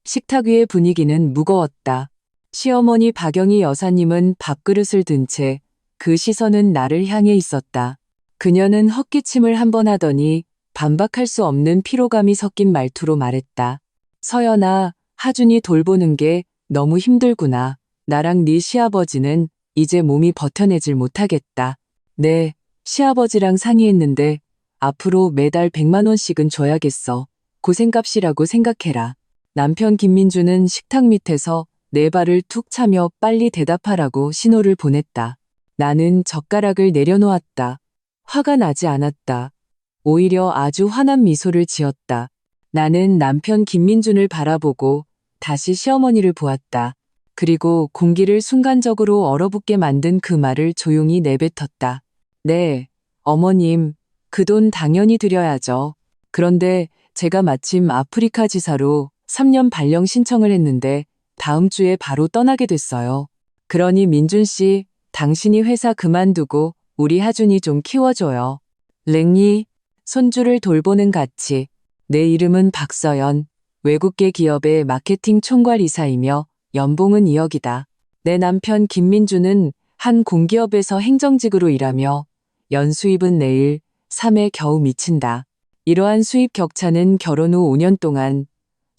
식탁 위의 분위기는 무거웠다. 시어머니 박영희 여사님은 밥그릇을 든 채 그 시선은 나를 향해 있었다. 그녀는 헛기침을 한 번 하더니 반박할 수 없는 피로감이 섞인 말투로 말했다. 서연아, 하준이 돌보는 게 너무 힘들구나. 나랑 네 시아버지는 이제 몸이 버텨내질 못하겠다. 네, 시아버지랑 상의했는데 앞으로 매달 100만 원씩은 줘야겠어. 고생값이라고 생각해라. 남편 김민주는 식탁 밑에서 내 발을 툭 차며 빨리 대답하라고 신호를 보냈다. 나는 젓가락을 내려놓았다. 화가 나지 않았다. 오히려 아주 환한 미소를 지었다. 나는 남편 김민준을 바라보고 다시 시어머니를 보았다. 그리고 공기를 순간적으로 얼어붙게 만든 그 말을 조용히 내뱉었다. 네, 어머님, 그 돈 당연히 드려야죠. 그런데 제가 마침 아프리카 지사로 3년 발령 신청을 했는데 다음 주에 바로 떠나게 됐어요. 그러니 민준 씨, 당신이 회사 그만두고 우리 하준이 좀 키워줘요. 랭이, 손주를 돌보는 가치. 내 이름은 박서연, 외국계 기업의 마케팅 총괄이사이며 연봉은 2억이다. 내 남편 김민주는 한 공기업에서 행정직으로 일하며 연수입은 내일 3에 겨우 미친다. 이러한 수입 격차는 결혼 후 5년 동안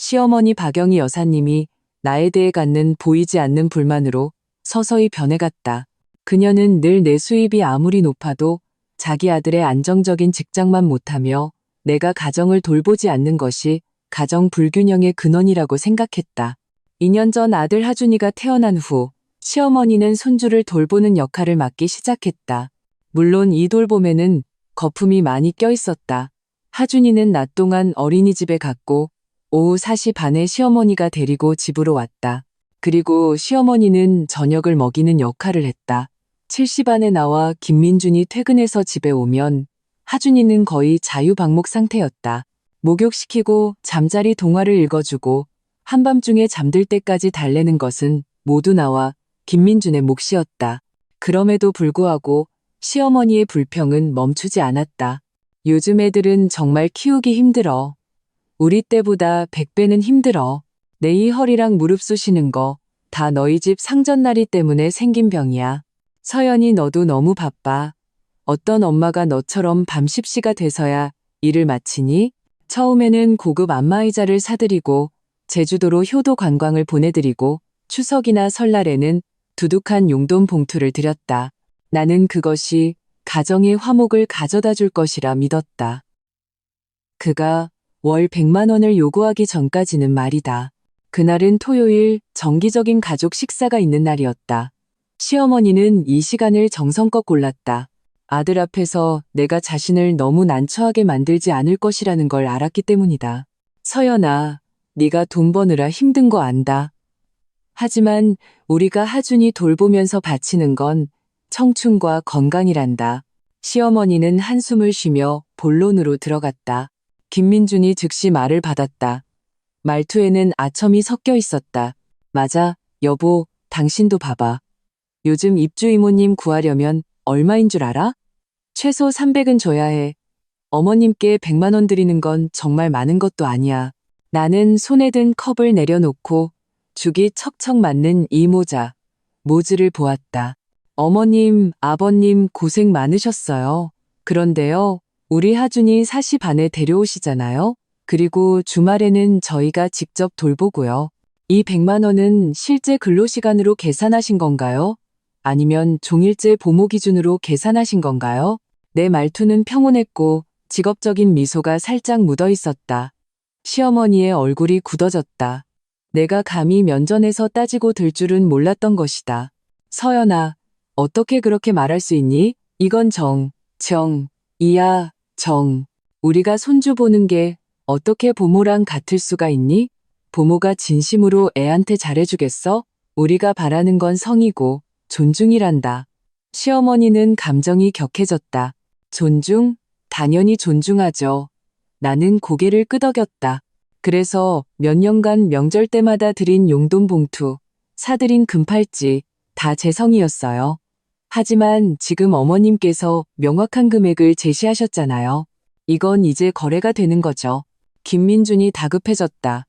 시어머니 박영희 여사님이 나에 대해 갖는 보이지 않는 불만으로 서서히 변해갔다. 그녀는 늘 내 수입이 아무리 높아도 자기 아들의 안정적인 직장만 못하며 내가 가정을 돌보지 않는 것이 가정 불균형의 근원이라고 생각했다. 2년 전 아들 하준이가 태어난 후 시어머니는 손주를 돌보는 역할을 맡기 시작했다. 물론 이 돌봄에는 거품이 많이 껴있었다. 하준이는 낮 동안 어린이집에 갔고 오후 4시 반에 시어머니가 데리고 집으로 왔다. 그리고 시어머니는 저녁을 먹이는 역할을 했다. 7시 반에 나와 김민준이 퇴근해서 집에 오면 하준이는 거의 자유방목 상태였다. 목욕시키고 잠자리 동화를 읽어주고 한밤중에 잠들 때까지 달래는 것은 모두 나와 김민준의 몫이었다. 그럼에도 불구하고 시어머니의 불평은 멈추지 않았다. 요즘 애들은 정말 키우기 힘들어. 우리 때보다 100배는 힘들어. 내 이 허리랑 무릎 쑤시는 거 다 너희 집 상전나리 때문에 생긴 병이야. 서연이 너도 너무 바빠. 어떤 엄마가 너처럼 밤 10시가 돼서야 일을 마치니? 처음에는 고급 안마의자를 사드리고 제주도로 효도 관광을 보내드리고 추석이나 설날에는 두둑한 용돈 봉투를 드렸다. 나는 그것이 가정의 화목을 가져다 줄 것이라 믿었다. 그가 월 100만 원을 요구하기 전까지는 말이다. 그날은 토요일 정기적인 가족 식사가 있는 날이었다. 시어머니는 이 시간을 정성껏 골랐다. 아들 앞에서 내가 자신을 너무 난처하게 만들지 않을 것이라는 걸 알았기 때문이다. 서연아, 네가 돈 버느라 힘든 거 안다. 하지만 우리가 하준이 돌보면서 바치는 건 청춘과 건강이란다. 시어머니는 한숨을 쉬며 본론으로 들어갔다. 김민준이 즉시 말을 받았다. 말투에는 아첨이 섞여 있었다. 맞아, 여보, 당신도 봐봐. 요즘 입주 이모님 구하려면 얼마인 줄 알아? 최소 300은 줘야 해. 어머님께 100만 원 드리는 건 정말 많은 것도 아니야. 나는 손에 든 컵을 내려놓고 죽이 척척 맞는 이 모즈를 보았다. 어머님, 아버님 고생 많으셨어요. 그런데요, 우리 하준이 4시 반에 데려오시잖아요. 그리고 주말에는 저희가 직접 돌보고요. 이 100만 원은 실제 근로시간으로 계산하신 건가요? 아니면 종일제 보모 기준으로 계산하신 건가요? 내 말투는 평온했고 직업적인 미소가 살짝 묻어 있었다. 시어머니의 얼굴이 굳어졌다. 내가 감히 면전에서 따지고 들 줄은 몰랐던 것이다. 서연아, 어떻게 그렇게 말할 수 있니? 이건 이야, 정. 우리가 손주 보는 게 어떻게 부모랑 같을 수가 있니? 부모가 진심으로 애한테 잘해주겠어? 우리가 바라는 건 성이고 존중이란다. 시어머니는 감정이 격해졌다. 존중? 당연히 존중하죠. 나는 고개를 끄덕였다. 그래서 몇 년간 명절 때마다 드린 용돈 봉투, 사드린 금팔찌, 다 제 성이었어요. 하지만 지금 어머님께서 명확한 금액을 제시하셨잖아요. 이건 이제 거래가 되는 거죠. 김민준이 다급해졌다.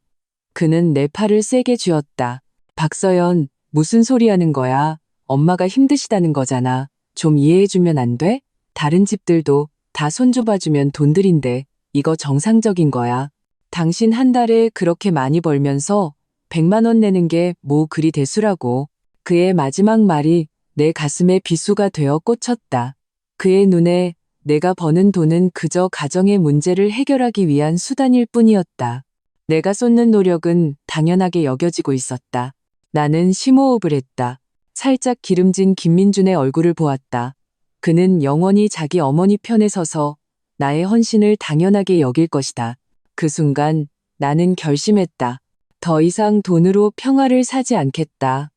그는 내 팔을 세게 쥐었다. 박서연, 무슨 소리 하는 거야? 엄마가 힘드시다는 거잖아. 좀 이해해주면 안 돼? 다른 집들도 다 손줘봐주면 돈 들인데 이거 정상적인 거야. 당신 한 달에 그렇게 많이 벌면서 100만 원 내는 게 뭐 그리 대수라고. 그의 마지막 말이 내 가슴에 비수가 되어 꽂혔다. 그의 눈에 내가 버는 돈은 그저 가정의 문제를 해결하기 위한 수단일 뿐이었다. 내가 쏟는 노력은 당연하게 여겨지고 있었다. 나는 심호흡을 했다. 살짝 기름진 김민준의 얼굴을 보았다. 그는 영원히 자기 어머니 편에 서서 나의 헌신을 당연하게 여길 것이다. 그 순간 나는 결심했다. 더 이상 돈으로 평화를 사지 않겠다.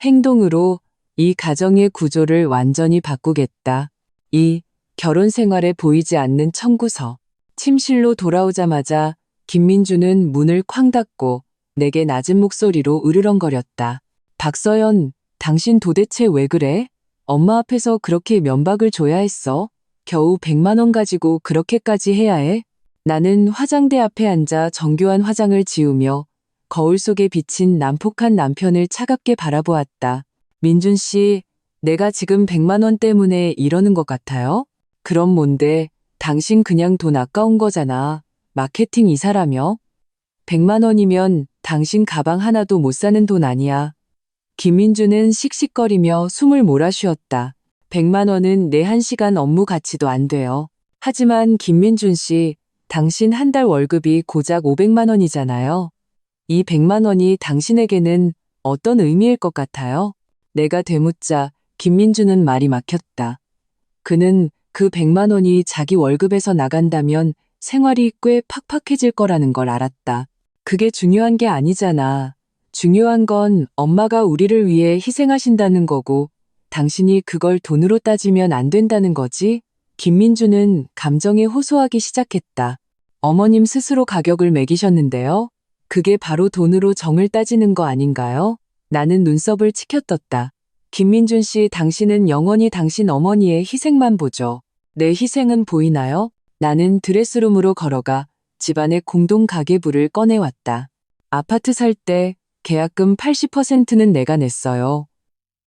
행동으로 이 가정의 구조를 완전히 바꾸겠다. 이 결혼 생활에 보이지 않는 청구서. 침실로 돌아오자마자 김민주는 문을 쾅 닫고 내게 낮은 목소리로 으르렁거렸다. 박서연, 당신 도대체 왜 그래? 엄마 앞에서 그렇게 면박을 줘야 했어? 겨우 100만 원 가지고 그렇게까지 해야 해? 나는 화장대 앞에 앉아 정교한 화장을 지우며 거울 속에 비친 난폭한 남편을 차갑게 바라보았다. 민준 씨, 내가 지금 100만 원 때문에 이러는 것 같아요? 그럼 뭔데? 당신 그냥 돈 아까운 거잖아. 마케팅 이사라며? 100만 원이면 당신 가방 하나도 못 사는 돈 아니야. 김민주는 씩씩거리며 숨을 몰아쉬었다. 100만 원은 내 1시간 업무 가치도 안 돼요. 하지만 김민준 씨, 당신 한 달 월급이 고작 500만 원이잖아요. 이 100만 원이 당신에게는 어떤 의미일 것 같아요? 내가 되묻자 김민주는 말이 막혔다. 그는 그 100만 원이 자기 월급에서 나간다면 생활이 꽤 팍팍해질 거라는 걸 알았다. 그게 중요한 게 아니잖아. 중요한 건 엄마가 우리를 위해 희생하신다는 거고 당신이 그걸 돈으로 따지면 안 된다는 거지? 김민주는 감정에 호소하기 시작했다. 어머님 스스로 가격을 매기셨는데요. 그게 바로 돈으로 정을 따지는 거 아닌가요? 나는 눈썹을 치켜떴다. 김민준 씨, 당신은 영원히 당신 어머니의 희생만 보죠. 내 희생은 보이나요? 나는 드레스룸으로 걸어가 집안의 공동 가계부를 꺼내왔다. 아파트 살 때 계약금 80%는 내가 냈어요.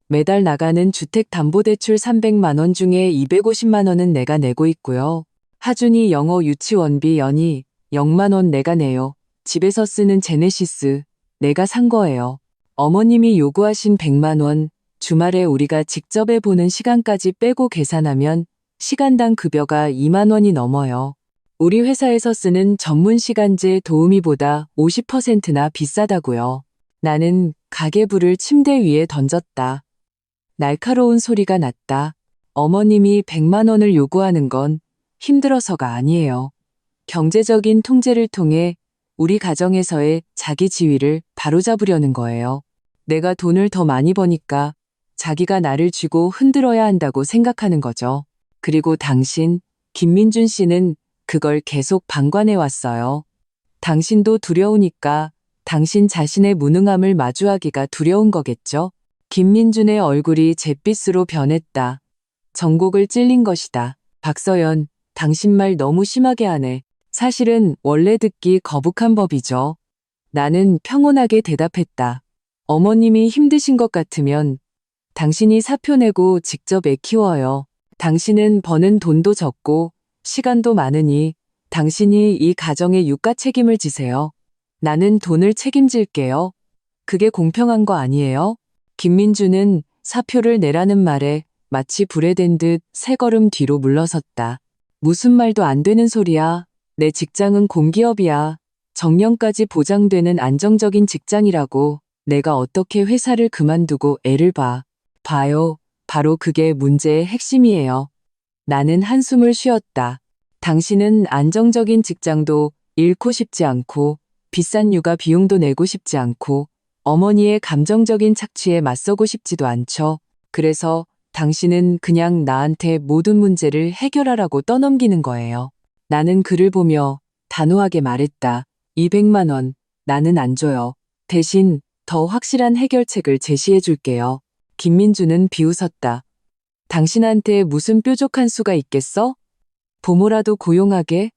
매달 나가는 주택담보대출 300만 원 중에 250만 원은 내가 내고 있고요. 하준이 영어 유치원비 연히 0만 원 내가 내요. 집에서 쓰는 제네시스 내가 산 거예요. 어머님이 요구하신 100만 원, 주말에 우리가 직접 해보는 시간까지 빼고 계산하면 시간당 급여가 2만 원이 넘어요. 우리 회사에서 쓰는 전문 시간제 도우미보다 50%나 비싸다고요. 나는 가계부를 침대 위에 던졌다. 날카로운 소리가 났다. 어머님이 100만 원을 요구하는 건 힘들어서가 아니에요. 경제적인 통제를 통해 우리 가정에서의 자기 지위를 바로잡으려는 거예요. 내가 돈을 더 많이 버니까 자기가 나를 쥐고 흔들어야 한다고 생각하는 거죠. 그리고 당신, 김민준 씨는 그걸 계속 방관해 왔어요. 당신도 두려우니까 당신 자신의 무능함을 마주하기가 두려운 거겠죠? 김민준의 얼굴이 잿빛으로 변했다. 전곡을 찔린 것이다. 박서연, 당신 말 너무 심하게 하네. 사실은 원래 듣기 거북한 법이죠. 나는 평온하게 대답했다. 어머님이 힘드신 것 같으면 당신이 사표 내고 직접 애 키워요. 당신은 버는 돈도 적고 시간도 많으니 당신이 이 가정의 육가 책임을 지세요. 나는 돈을 책임질게요. 그게 공평한 거 아니에요? 김민주는 사표를 내라는 말에 마치 불에 댄 듯 세 걸음 뒤로 물러섰다. 무슨 말도 안 되는 소리야. 내 직장은 공기업이야. 정년까지 보장되는 안정적인 직장이라고. 내가 어떻게 회사를 그만두고 애를 봐. 봐요. 바로 그게 문제의 핵심이에요. 나는 한숨을 쉬었다. 당신은 안정적인 직장도 잃고 싶지 않고 비싼 육아 비용도 내고 싶지 않고 어머니의 감정적인 착취에 맞서고 싶지도 않죠. 그래서 당신은 그냥 나한테 모든 문제를 해결하라고 떠넘기는 거예요. 나는 그를 보며 단호하게 말했다. 200만 원, 나는 안 줘요. 대신 더 확실한 해결책을 제시해 줄게요. 김민주는 비웃었다. 당신한테 무슨 뾰족한 수가 있겠어? 부모라도 고용하게?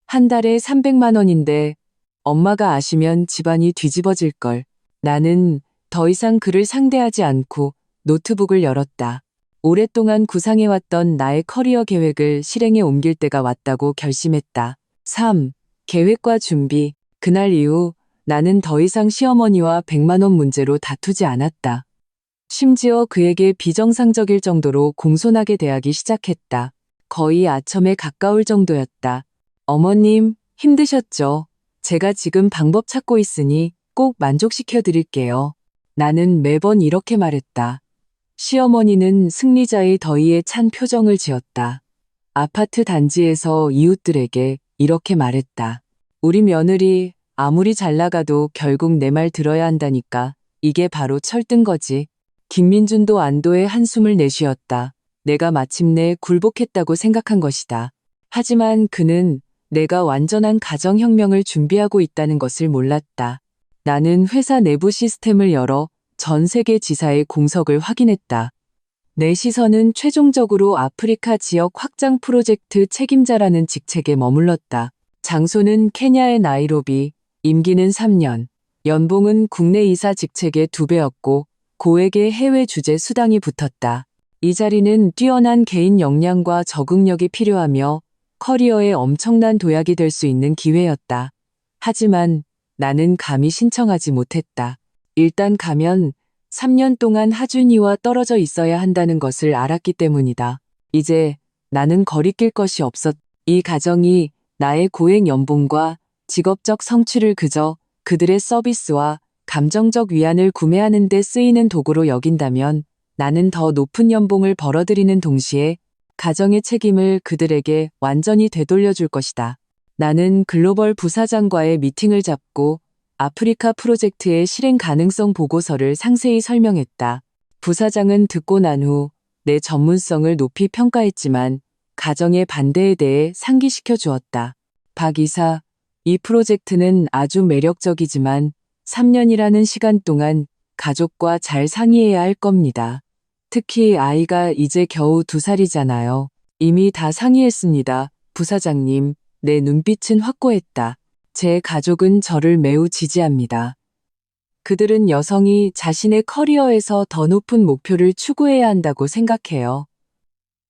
한 달에 300만 원인데 엄마가 아시면 집안이 뒤집어질걸. 나는 더 이상 그를 상대하지 않고 노트북을 열었다. 오랫동안 구상해왔던 나의 커리어 계획을 실행에 옮길 때가 왔다고 결심했다. 3. 계획과 준비. 그날 이후 나는 더 이상 시어머니와 100만 원 문제로 다투지 않았다. 심지어 그에게 비정상적일 정도로 공손하게 대하기 시작했다. 거의 아첨에 가까울 정도였다. 어머님, 힘드셨죠? 제가 지금 방법 찾고 있으니 꼭 만족시켜 드릴게요. 나는 매번 이렇게 말했다. 시어머니는 승리자의 더위에 찬 표정을 지었다. 아파트 단지에서 이웃들에게 이렇게 말했다. 우리 며느리 아무리 잘 나가도 결국 내 말 들어야 한다니까. 이게 바로 철든 거지. 김민준도 안도의 한숨을 내쉬었다. 내가 마침내 굴복했다고 생각한 것이다. 하지만 그는 내가 완전한 가정혁명을 준비하고 있다는 것을 몰랐다. 나는 회사 내부 시스템을 열어 전 세계 지사의 공석을 확인했다. 내 시선은 최종적으로 아프리카 지역 확장 프로젝트 책임자라는 직책에 머물렀다. 장소는 케냐의 나이로비, 임기는 3년, 연봉은 국내 이사 직책의 2배였고 고액의 해외 주재 수당이 붙었다. 이 자리는 뛰어난 개인 역량과 적응력이 필요하며 커리어에 엄청난 도약이 될 수 있는 기회였다. 하지만 나는 감히 신청하지 못했다. 일단 가면 3년 동안 하준이와 떨어져 있어야 한다는 것을 알았기 때문이다. 이제 나는 거리낄 것이 없었. 이 가정이 나의 고액 연봉과 직업적 성취를 그저 그들의 서비스와 감정적 위안을 구매하는 데 쓰이는 도구로 여긴다면 나는 더 높은 연봉을 벌어들이는 동시에 가정의 책임을 그들에게 완전히 되돌려줄 것이다. 나는 글로벌 부사장과의 미팅을 잡고 아프리카 프로젝트의 실행 가능성 보고서를 상세히 설명했다. 부사장은 듣고 난 후 내 전문성을 높이 평가했지만 가정의 반대에 대해 상기시켜 주었다. 박 이사, 이 프로젝트는 아주 매력적이지만 3년이라는 시간 동안 가족과 잘 상의해야 할 겁니다. 특히 아이가 이제 겨우 2살이잖아요. 이미 다 상의했습니다. 부사장님, 내 눈빛은 확고했다. 제 가족은 저를 매우 지지합니다. 그들은 여성이 자신의 커리어에서 더 높은 목표를 추구해야 한다고 생각해요.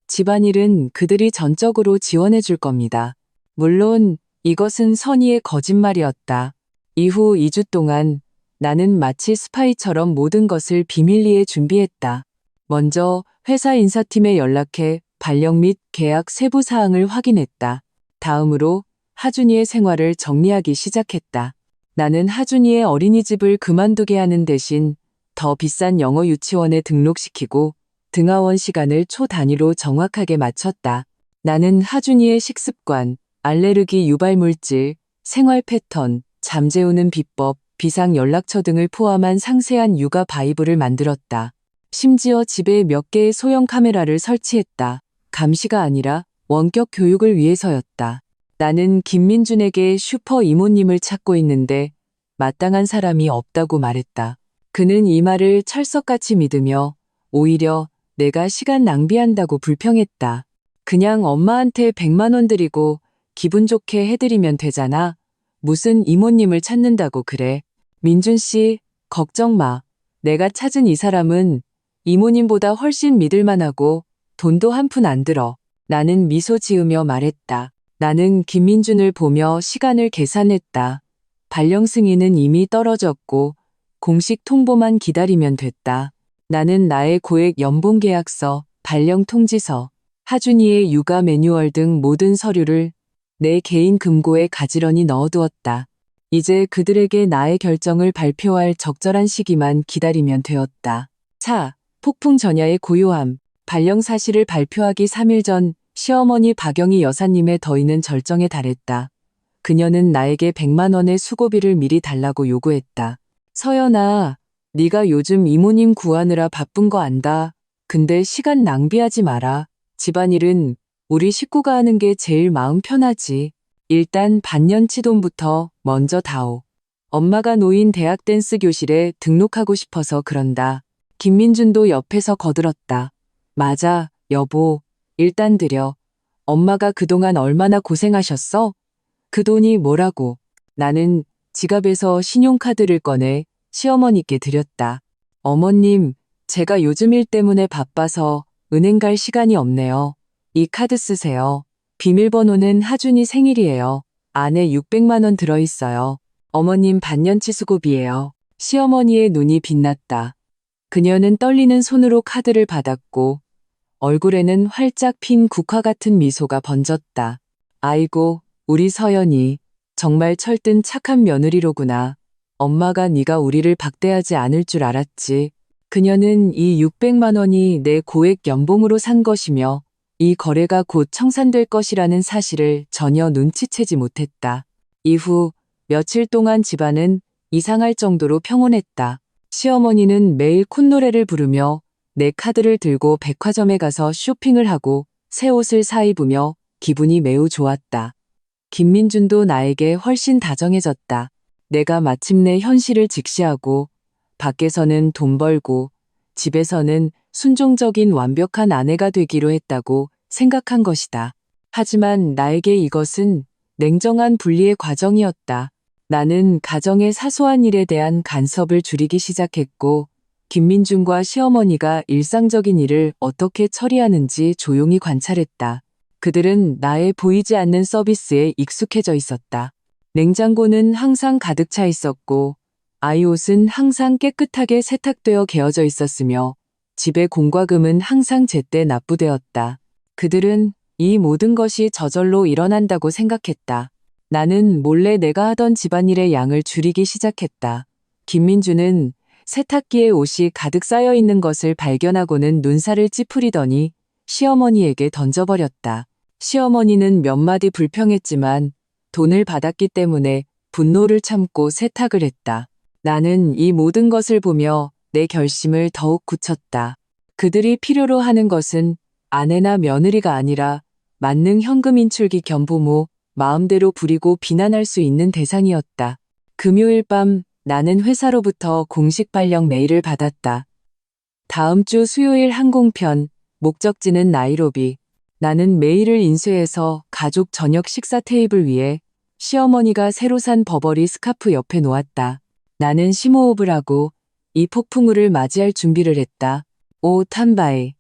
집안일은 그들이 전적으로 지원해 줄 겁니다. 물론 이것은 선의의 거짓말이었다. 이후 2주 동안 나는 마치 스파이처럼 모든 것을 비밀리에 준비했다. 먼저 회사 인사팀에 연락해 발령 및 계약 세부 사항을 확인했다. 다음으로 하준이의 생활을 정리하기 시작했다. 나는 하준이의 어린이집을 그만두게 하는 대신 더 비싼 영어 유치원에 등록시키고 등하원 시간을 초 단위로 정확하게 맞췄다. 나는 하준이의 식습관, 알레르기 유발물질, 생활 패턴, 잠재우는 비법, 비상 연락처 등을 포함한 상세한 육아 바이블을 만들었다. 심지어 집에 몇 개의 소형 카메라를 설치했다. 감시가 아니라 원격 교육을 위해서였다. 나는 김민준에게 슈퍼 이모님을 찾고 있는데 마땅한 사람이 없다고 말했다. 그는 이 말을 철석같이 믿으며 오히려 내가 시간 낭비한다고 불평했다. 그냥 엄마한테 100만 원 드리고 기분 좋게 해드리면 되잖아. 무슨 이모님을 찾는다고 그래. 민준 씨, 걱정 마. 내가 찾은 이 사람은 이모님보다 훨씬 믿을만하고 돈도 한 푼 안 들어. 나는 미소 지으며 말했다. 나는 김민준을 보며 시간을 계산했다. 발령 승인은 이미 떨어졌고 공식 통보만 기다리면 됐다. 나는 나의 고액 연봉 계약서, 발령 통지서, 하준이의 육아 매뉴얼 등 모든 서류를 내 개인 금고에 가지런히 넣어두었다. 이제 그들에게 나의 결정을 발표할 적절한 시기만 기다리면 되었다. 4. 폭풍 전야의 고요함. 발령 사실을 발표하기 3일 전 시어머니 박영희 여사님의 더위는 절정에 달했다. 그녀는 나에게 100만 원의 수고비를 미리 달라고 요구했다. 서연아, 네가 요즘 이모님 구하느라 바쁜 거 안다. 근데 시간 낭비하지 마라. 집안일은 우리 식구가 하는 게 제일 마음 편하지. 일단 반년치 돈부터 먼저 다오. 엄마가 노인 대학 댄스 교실에 등록하고 싶어서 그런다. 김민준도 옆에서 거들었다. 맞아, 여보. 일단 드려. 엄마가 그동안 얼마나 고생하셨어? 그 돈이 뭐라고. 나는 지갑에서 신용카드를 꺼내 시어머니께 드렸다. 어머님, 제가 요즘 일 때문에 바빠서 은행 갈 시간이 없네요. 이 카드 쓰세요. 비밀번호는 하준이 생일이에요. 안에 600만 원 들어있어요. 어머님 반년치 수고비예요. 시어머니의 눈이 빛났다. 그녀는 떨리는 손으로 카드를 받았고 얼굴에는 활짝 핀 국화 같은 미소가 번졌다. 아이고, 우리 서연이 정말 철든 착한 며느리로구나. 엄마가 네가 우리를 박대하지 않을 줄 알았지. 그녀는 이 600만 원이 내 고액 연봉으로 산 것이며 이 거래가 곧 청산될 것이라는 사실을 전혀 눈치채지 못했다. 이후 며칠 동안 집안은 이상할 정도로 평온했다. 시어머니는 매일 콧노래를 부르며 내 카드를 들고 백화점에 가서 쇼핑을 하고 새 옷을 사입으며 기분이 매우 좋았다. 김민준도 나에게 훨씬 다정해졌다. 내가 마침내 현실을 직시하고 밖에서는 돈 벌고 집에서는 순종적인 완벽한 아내가 되기로 했다고 생각한 것이다. 하지만 나에게 이것은 냉정한 분리의 과정이었다. 나는 가정의 사소한 일에 대한 간섭을 줄이기 시작했고 김민준과 시어머니가 일상적인 일을 어떻게 처리하는지 조용히 관찰했다. 그들은 나의 보이지 않는 서비스에 익숙해져 있었다. 냉장고는 항상 가득 차 있었고 아이 옷은 항상 깨끗하게 세탁되어 개어져 있었으며 집의 공과금은 항상 제때 납부되었다. 그들은 이 모든 것이 저절로 일어난다고 생각했다. 나는 몰래 내가 하던 집안일의 양을 줄이기 시작했다. 김민주는 세탁기에 옷이 가득 쌓여 있는 것을 발견하고는 눈살을 찌푸리더니 시어머니에게 던져버렸다. 시어머니는 몇 마디 불평했지만 돈을 받았기 때문에 분노를 참고 세탁을 했다. 나는 이 모든 것을 보며 내 결심을 더욱 굳혔다. 그들이 필요로 하는 것은 아내나 며느리가 아니라 만능 현금 인출기 겸 부모, 마음대로 부리고 비난할 수 있는 대상이었다. 금요일 밤 나는 회사로부터 공식 발령 메일을 받았다. 다음 주 수요일 항공편, 목적지는 나이로비. 나는 메일을 인쇄해서 가족 저녁 식사 테이블 위에 시어머니가 새로 산 버버리 스카프 옆에 놓았다. 나는 심호흡을 하고 이 폭풍우를 맞이할 준비를 했다. 오 탄바이.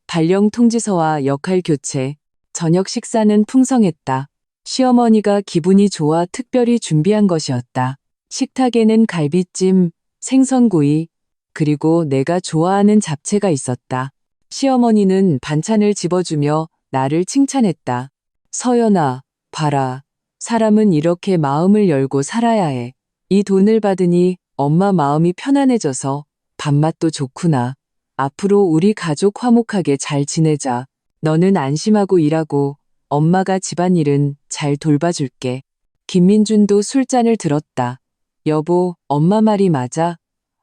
발령 통지서와 역할 교체. 저녁 식사는 풍성했다. 시어머니가 기분이 좋아 특별히 준비한 것이었다. 식탁에는 갈비찜, 생선구이, 그리고 내가 좋아하는 잡채가 있었다. 시어머니는 반찬을 집어주며 나를 칭찬했다. 서연아, 봐라. 사람은 이렇게 마음을 열고 살아야 해. 이 돈을 받으니 엄마 마음이 편안해져서 밥맛도 좋구나. 앞으로 우리 가족 화목하게 잘 지내자. 너는 안심하고 일하고 엄마가 집안일은 잘 돌봐줄게. 김민준도 술잔을 들었다. 여보, 엄마 말이 맞아.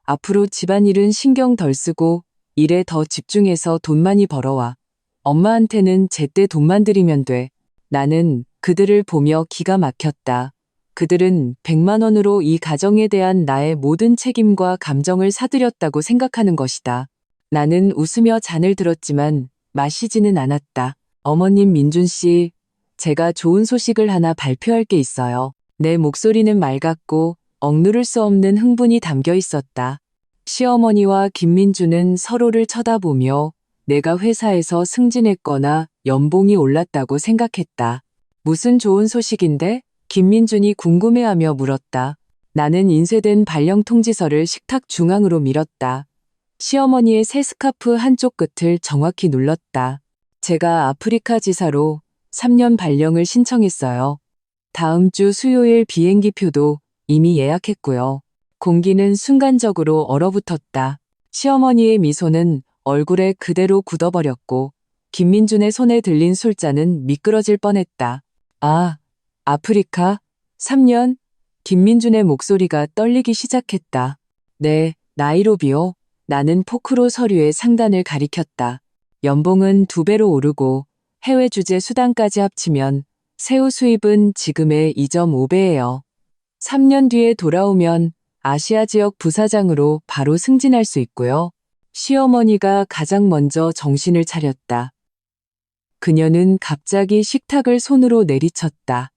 앞으로 집안일은 신경 덜 쓰고 일에 더 집중해서 돈 많이 벌어와. 엄마한테는 제때 돈만 들이면 돼. 나는 그들을 보며 기가 막혔다. 그들은 100만 원으로 이 가정에 대한 나의 모든 책임과 감정을 사들였다고 생각하는 것이다. 나는 웃으며 잔을 들었지만 마시지는 않았다. 어머님 민준 씨, 제가 좋은 소식을 하나 발표할 게 있어요. 내 목소리는 맑았고 억누를 수 없는 흥분이 담겨 있었다. 시어머니와 김민주는 서로를 쳐다보며 내가 회사에서 승진했거나 연봉이 올랐다고 생각했다. 무슨 좋은 소식인데? 김민준이 궁금해하며 물었다. 나는 인쇄된 발령 통지서를 식탁 중앙으로 밀었다. 시어머니의 새 스카프 한쪽 끝을 정확히 눌렀다. 제가 아프리카 지사로 3년 발령을 신청했어요. 다음 주 수요일 비행기 표도 이미 예약했고요. 공기는 순간적으로 얼어붙었다. 시어머니의 미소는 얼굴에 그대로 굳어버렸고 김민준의 손에 들린 술잔은 미끄러질 뻔했다. 아, 아프리카? 3년? 김민준의 목소리가 떨리기 시작했다. 네, 나이로비요. 나는 포크로 서류의 상단을 가리켰다. 연봉은 2배로 오르고 해외 주재 수당까지 합치면 세후 수입은 지금의 2.5배예요. 3년 뒤에 돌아오면 아시아 지역 부사장으로 바로 승진할 수 있고요. 시어머니가 가장 먼저 정신을 차렸다. 그녀는 갑자기 식탁을 손으로 내리쳤다.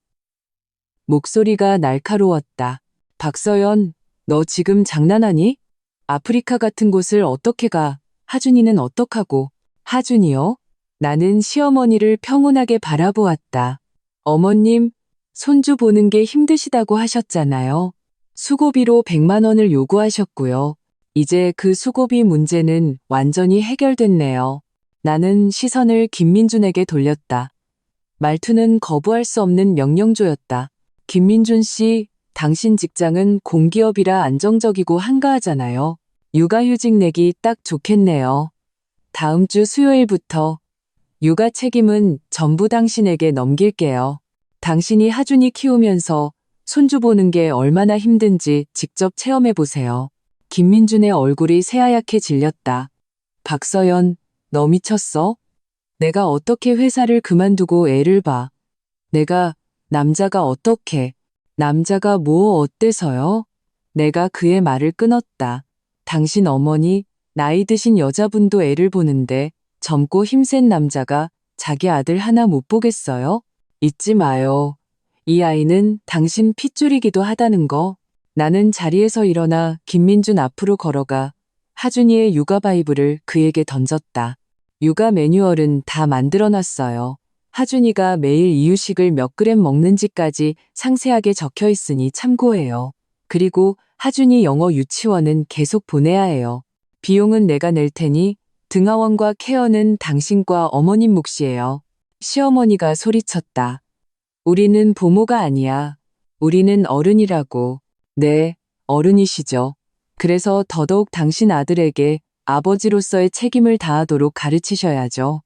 목소리가 날카로웠다. 박서연, 너 지금 장난하니? 아프리카 같은 곳을 어떻게 가? 하준이는 어떡하고? 하준이요? 나는 시어머니를 평온하게 바라보았다. 어머님, 손주 보는 게 힘드시다고 하셨잖아요. 수고비로 100만 원을 요구하셨고요. 이제 그 수고비 문제는 완전히 해결됐네요. 나는 시선을 김민준에게 돌렸다. 말투는 거부할 수 없는 명령조였다. 김민준 씨, 당신 직장은 공기업이라 안정적이고 한가하잖아요. 육아휴직 내기 딱 좋겠네요. 다음 주 수요일부터 육아 책임은 전부 당신에게 넘길게요. 당신이 하준이 키우면서 손주 보는 게 얼마나 힘든지 직접 체험해 보세요. 김민준의 얼굴이 새하얗게 질렸다. 박서연, 너 미쳤어? 내가 어떻게 회사를 그만두고 애를 봐. 내가, 남자가 어떻게, 남자가 뭐 어때서요? 내가 그의 말을 끊었다. 당신 어머니, 나이 드신 여자분도 애를 보는데 젊고 힘센 남자가 자기 아들 하나 못 보겠어요? 잊지 마요. 이 아이는 당신 핏줄이기도 하다는 거. 나는 자리에서 일어나 김민준 앞으로 걸어가 하준이의 육아 바이블을 그에게 던졌다. 육아 매뉴얼은 다 만들어놨어요. 하준이가 매일 이유식을 몇 그램 먹는지까지 상세하게 적혀 있으니 참고해요. 그리고 하준이 영어 유치원은 계속 보내야 해요. 비용은 내가 낼 테니 등하원과 케어는 당신과 어머님 몫이에요. 시어머니가 소리쳤다. 우리는 부모가 아니야. 우리는 어른이라고. 네, 어른이시죠. 그래서 더더욱 당신 아들에게 아버지로서의 책임을 다하도록 가르치셔야죠.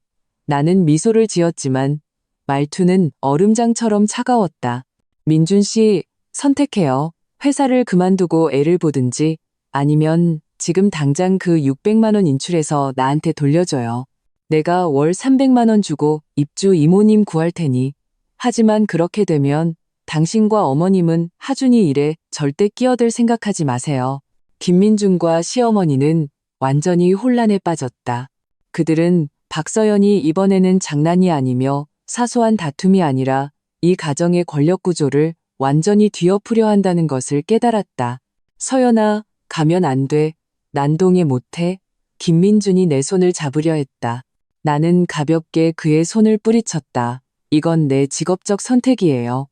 나는 미소를 지었지만 말투는 얼음장처럼 차가웠다. 민준 씨, 선택해요. 회사를 그만두고 애를 보든지 아니면 지금 당장 그 600만 원 인출해서 나한테 돌려줘요. 내가 월 300만 원 주고 입주 이모님 구할 테니. 하지만 그렇게 되면 당신과 어머님은 하준이 일에 절대 끼어들 생각하지 마세요. 김민준과 시어머니는 완전히 혼란에 빠졌다. 그들은 박서연이 이번에는 장난이 아니며 사소한 다툼이 아니라 이 가정의 권력 구조를 완전히 뒤엎으려 한다는 것을 깨달았다. 서연아, 가면 안 돼. 난동에 못해. 김민준이 내 손을 잡으려 했다. 나는 가볍게 그의 손을 뿌리쳤다. 이건 내 직업적 선택이에요.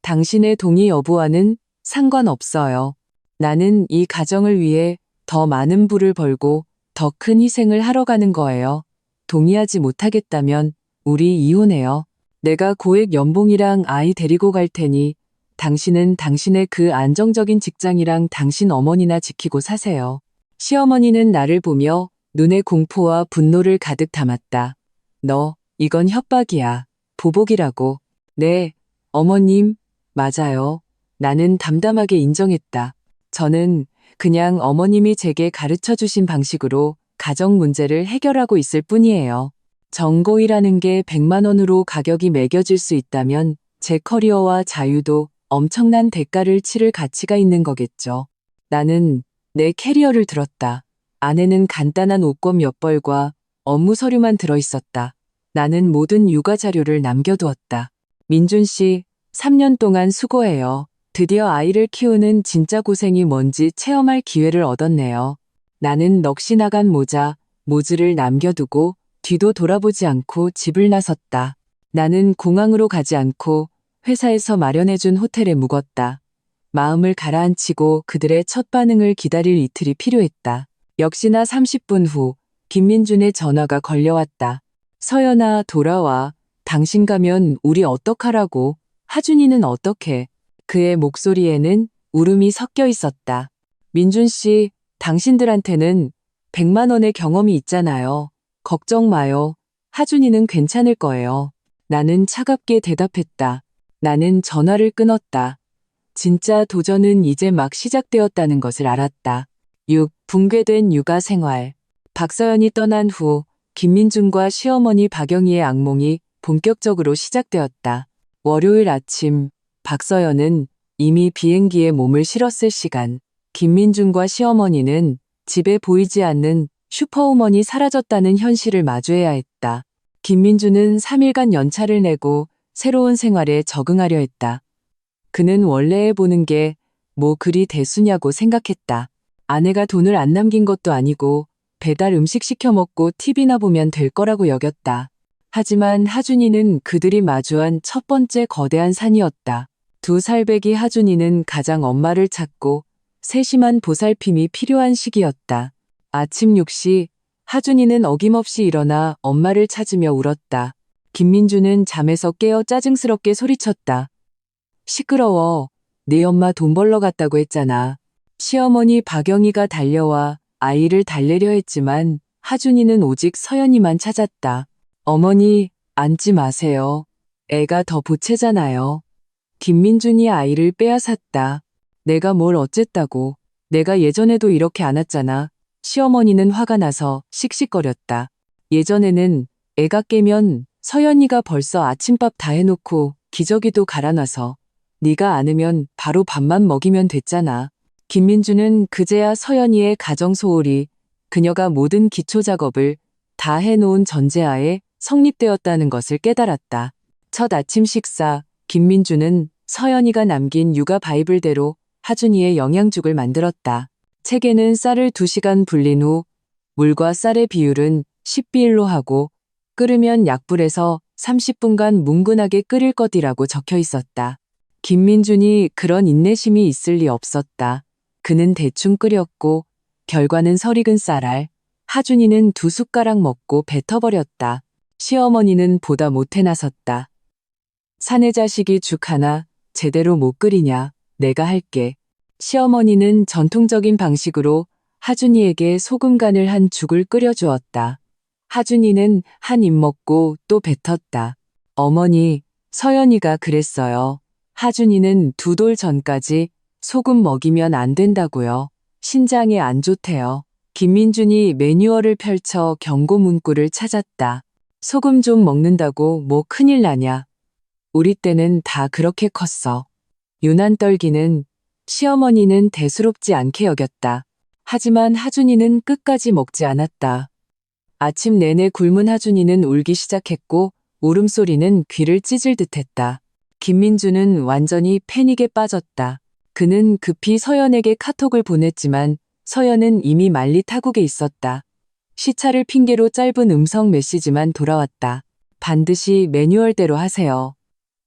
당신의 동의 여부와는 상관없어요. 나는 이 가정을 위해 더 많은 부를 벌고 더 큰 희생을 하러 가는 거예요. 동의하지 못하겠다면 우리 이혼해요. 내가 고액 연봉이랑 아이 데리고 갈 테니 당신은 당신의 그 안정적인 직장이랑 당신 어머니나 지키고 사세요. 시어머니는 나를 보며 눈에 공포와 분노를 가득 담았다. 너, 이건 협박이야. 보복이라고. 네, 어머님, 맞아요. 나는 담담하게 인정했다. 저는 그냥 어머님이 제게 가르쳐 주신 방식으로 가정 문제를 해결하고 있을 뿐이에요. 정고이라는 게 100만 원으로 가격이 매겨질 수 있다면 제 커리어와 자유도 엄청난 대가를 치를 가치가 있는 거겠죠. 나는 내 캐리어를 들었다. 안에는 간단한 옷권 몇 벌과 업무 서류만 들어있었다. 나는 모든 육아 자료를 남겨두었다. 민준 씨, 3년 동안 수고해요. 드디어 아이를 키우는 진짜 고생이 뭔지 체험할 기회를 얻었네요. 나는 넋이 나간 모즈를 남겨두고 뒤도 돌아보지 않고 집을 나섰다. 나는 공항으로 가지 않고 회사에서 마련해준 호텔에 묵었다. 마음을 가라앉히고 그들의 첫 반응을 기다릴 이틀이 필요했다. 역시나 30분 후 김민준의 전화가 걸려왔다. 서연아, 돌아와. 당신 가면 우리 어떡하라고. 하준이는 어떡해. 그의 목소리에는 울음이 섞여 있었다. 민준 씨, 당신들한테는 100만 원의 경험이 있잖아요. 걱정 마요. 하준이는 괜찮을 거예요. 나는 차갑게 대답했다. 나는 전화를 끊었다. 진짜 도전은 이제 막 시작되었다는 것을 알았다. 6. 붕괴된 육아 생활. 박서연이 떠난 후 김민준과 시어머니 박영희의 악몽이 본격적으로 시작되었다. 월요일 아침, 박서연은 이미 비행기에 몸을 실었을 시간, 김민준과 시어머니는 집에 보이지 않는 슈퍼우먼이 사라졌다는 현실을 마주해야 했다. 김민준은 3일간 연차를 내고 새로운 생활에 적응하려 했다. 그는 원래 보는 게 뭐 그리 대수냐고 생각했다. 아내가 돈을 안 남긴 것도 아니고 배달 음식 시켜 먹고 TV나 보면 될 거라고 여겼다. 하지만 하준이는 그들이 마주한 첫 번째 거대한 산이었다. 2살배기 하준이는 가장 엄마를 찾고 세심한 보살핌이 필요한 시기였다. 아침 6시 하준이는 어김없이 일어나 엄마를 찾으며 울었다. 김민주는 잠에서 깨어 짜증스럽게 소리쳤다. 시끄러워. 네 엄마 돈 벌러 갔다고 했잖아. 시어머니 박영희가 달려와 아이를 달래려 했지만 하준이는 오직 서연이만 찾았다. 어머니, 앉지 마세요. 애가 더 보채잖아요. 김민준이 아이를 빼앗았다. 내가 뭘 어쨌다고. 내가 예전에도 이렇게 안 왔잖아. 시어머니는 화가 나서 씩씩거렸다. 예전에는 애가 깨면 서연이가 벌써 아침밥 다 해놓고 기저귀도 갈아놔서 네가 안으면 바로 밥만 먹이면 됐잖아. 김민주는 그제야 서연이의 가정소홀히 그녀가 모든 기초작업을 다 해놓은 전제하에 성립되었다는 것을 깨달았다. 첫 아침 식사, 김민주는 서연이가 남긴 육아 바이블대로 하준이의 영양죽을 만들었다. 책에는 쌀을 2시간 불린 후 물과 쌀의 비율은 10비율로 하고 끓으면 약불에서 30분간 뭉근하게 끓일 것이라고 적혀 있었다. 김민준이 그런 인내심이 있을 리 없었다. 그는 대충 끓였고 결과는 설익은 쌀알. 하준이는 2숟가락 먹고 뱉어버렸다. 시어머니는 보다 못해 나섰다. 사내 자식이 죽 하나 제대로 못 끓이냐. 내가 할게. 시어머니는 전통적인 방식으로 하준이에게 소금 간을 한 죽을 끓여주었다. 하준이는 한 입 먹고 또 뱉었다. 어머니, 서연이가 그랬어요. 하준이는 2돌 전까지 소금 먹이면 안 된다고요. 신장에 안 좋대요. 김민준이 매뉴얼을 펼쳐 경고 문구를 찾았다. 소금 좀 먹는다고 뭐 큰일 나냐. 우리 때는 다 그렇게 컸어. 유난 떨기는 시어머니는 대수롭지 않게 여겼다. 하지만 하준이는 끝까지 먹지 않았다. 아침 내내 굶은 하준이는 울기 시작했고 울음소리는 귀를 찢을 듯했다. 김민주는 완전히 패닉에 빠졌다. 그는 급히 서연에게 카톡을 보냈지만 서연은 이미 만리 타국에 있었다. 시차를 핑계로 짧은 음성 메시지만 돌아왔다. 반드시 매뉴얼대로 하세요.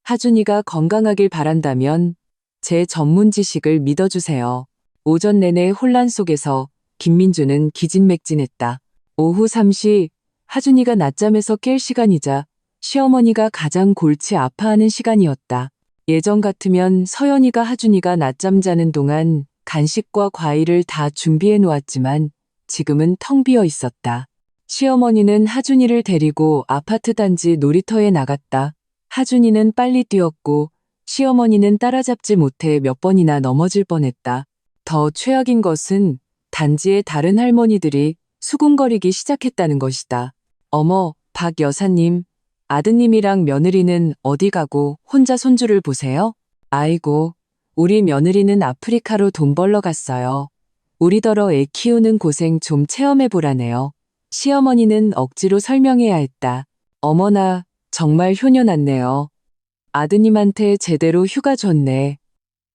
하준이가 건강하길 바란다면 제 전문 지식을 믿어주세요. 오전 내내 혼란 속에서 김민주는 기진맥진했다. 오후 3시 하준이가 낮잠에서 깰 시간이자 시어머니가 가장 골치 아파하는 시간이었다. 예전 같으면 서연이가 하준이가 낮잠 자는 동안 간식과 과일을 다 준비해 놓았지만 지금은 텅 비어 있었다. 시어머니는 하준이를 데리고 아파트 단지 놀이터에 나갔다. 하준이는 빨리 뛰었고 시어머니는 따라잡지 못해 몇 번이나 넘어질 뻔했다. 더 최악인 것은 단지의 다른 할머니들이 수군거리기 시작했다는 것이다. 어머, 박 여사님, 아드님이랑 며느리는 어디 가고 혼자 손주를 보세요? 아이고, 우리 며느리는 아프리카로 돈 벌러 갔어요. 우리더러 애 키우는 고생 좀 체험해보라네요. 시어머니는 억지로 설명해야 했다. 어머나, 정말 효녀 났네요. 아드님한테 제대로 휴가 줬네.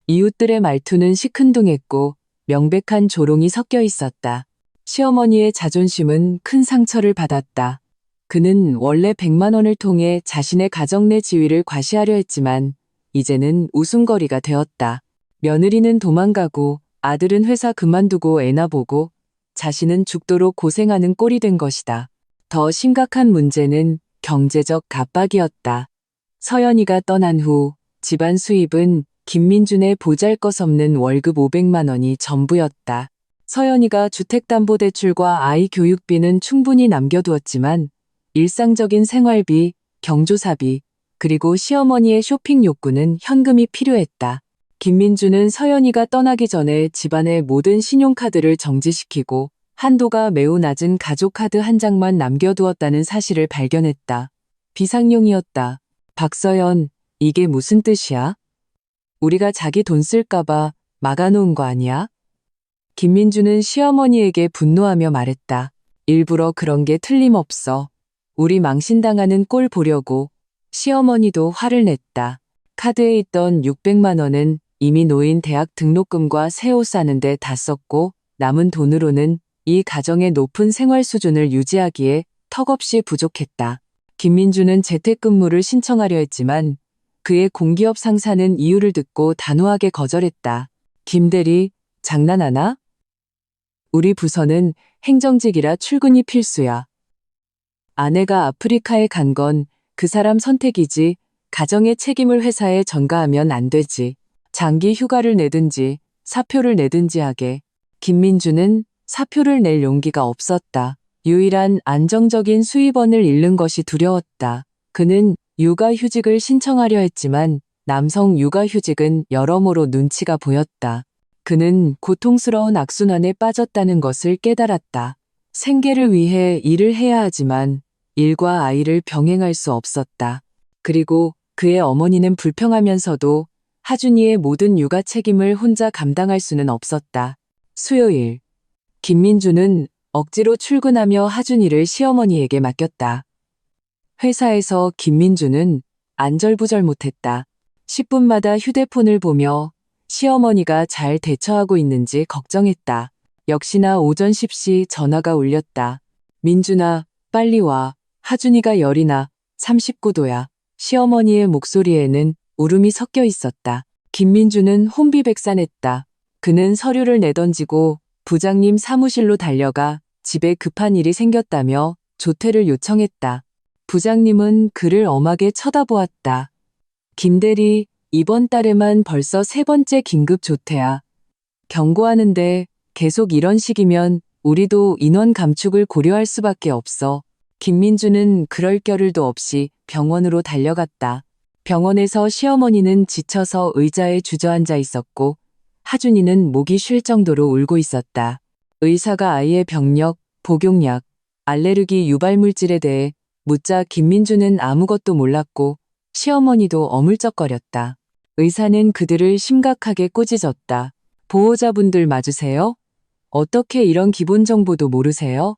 이웃들의 말투는 시큰둥했고 명백한 조롱이 섞여 있었다. 시어머니의 자존심은 큰 상처를 받았다. 그는 원래 100만 원을 통해 자신의 가정 내 지위를 과시하려 했지만 이제는 웃음거리가 되었다. 며느리는 도망가고 아들은 회사 그만두고 애나 보고 자신은 죽도록 고생하는 꼴이 된 것이다. 더 심각한 문제는 경제적 갑박이었다. 서연이가 떠난 후 집안 수입은 김민준의 보잘것없는 월급 500만 원이 전부였다. 서연이가 주택담보대출과 아이 교육비는 충분히 남겨두었지만 일상적인 생활비, 경조사비, 그리고 시어머니의 쇼핑 욕구는 현금이 필요했다. 김민주는 서연이가 떠나기 전에 집안의 모든 신용카드를 정지시키고 한도가 매우 낮은 가족카드 한 장만 남겨두었다는 사실을 발견했다. 비상용이었다. 박서연, 이게 무슨 뜻이야? 우리가 자기 돈 쓸까봐 막아놓은 거 아니야? 김민주는 시어머니에게 분노하며 말했다. 일부러 그런 게 틀림없어. 우리 망신당하는 꼴 보려고. 시어머니도 화를 냈다. 카드에 있던 600만 원은 이미 놓인 대학 등록금과 새 옷 사는데 다 썼고 남은 돈으로는 이 가정의 높은 생활 수준을 유지하기에 턱없이 부족했다. 김민주는 재택근무를 신청하려 했지만 그의 공기업 상사는 이유를 듣고 단호하게 거절했다. 김대리, 장난하나? 우리 부서는 행정직이라 출근이 필수야. 아내가 아프리카에 간 건 그 사람 선택이지 가정의 책임을 회사에 전가하면 안 되지. 장기 휴가를 내든지 사표를 내든지 하게. 김민주는 사표를 낼 용기가 없었다. 유일한 안정적인 수입원을 잃는 것이 두려웠다. 그는 육아휴직을 신청하려 했지만 남성 육아휴직은 여러모로 눈치가 보였다. 그는 고통스러운 악순환에 빠졌다는 것을 깨달았다. 생계를 위해 일을 해야 하지만 일과 아이를 병행할 수 없었다. 그리고 그의 어머니는 불평하면서도 하준이의 모든 육아 책임을 혼자 감당할 수는 없었다. 수요일, 김민주는 억지로 출근하며 하준이를 시어머니에게 맡겼다. 회사에서 김민주는 안절부절 못했다. 10분마다 휴대폰을 보며 시어머니가 잘 대처하고 있는지 걱정했다. 역시나 오전 10시 전화가 울렸다. 민준아, 빨리 와. 하준이가 열이 나. 39도야. 시어머니의 목소리에는 울음이 섞여 있었다. 김민주는 혼비백산했다. 그는 서류를 내던지고 부장님 사무실로 달려가 집에 급한 일이 생겼다며 조퇴를 요청했다. 부장님은 그를 엄하게 쳐다보았다. 김대리, 이번 달에만 벌써 3번째 긴급 조퇴야. 경고하는데 계속 이런 식이면 우리도 인원 감축을 고려할 수밖에 없어. 김민주는 그럴 겨를도 없이 병원으로 달려갔다. 병원에서 시어머니는 지쳐서 의자에 주저앉아 있었고 하준이는 목이 쉴 정도로 울고 있었다. 의사가 아이의 병력, 복용약, 알레르기 유발물질에 대해 묻자 김민주는 아무것도 몰랐고 시어머니도 어물쩍거렸다. 의사는 그들을 심각하게 꾸짖었다. 보호자분들 맞으세요? 어떻게 이런 기본 정보도 모르세요?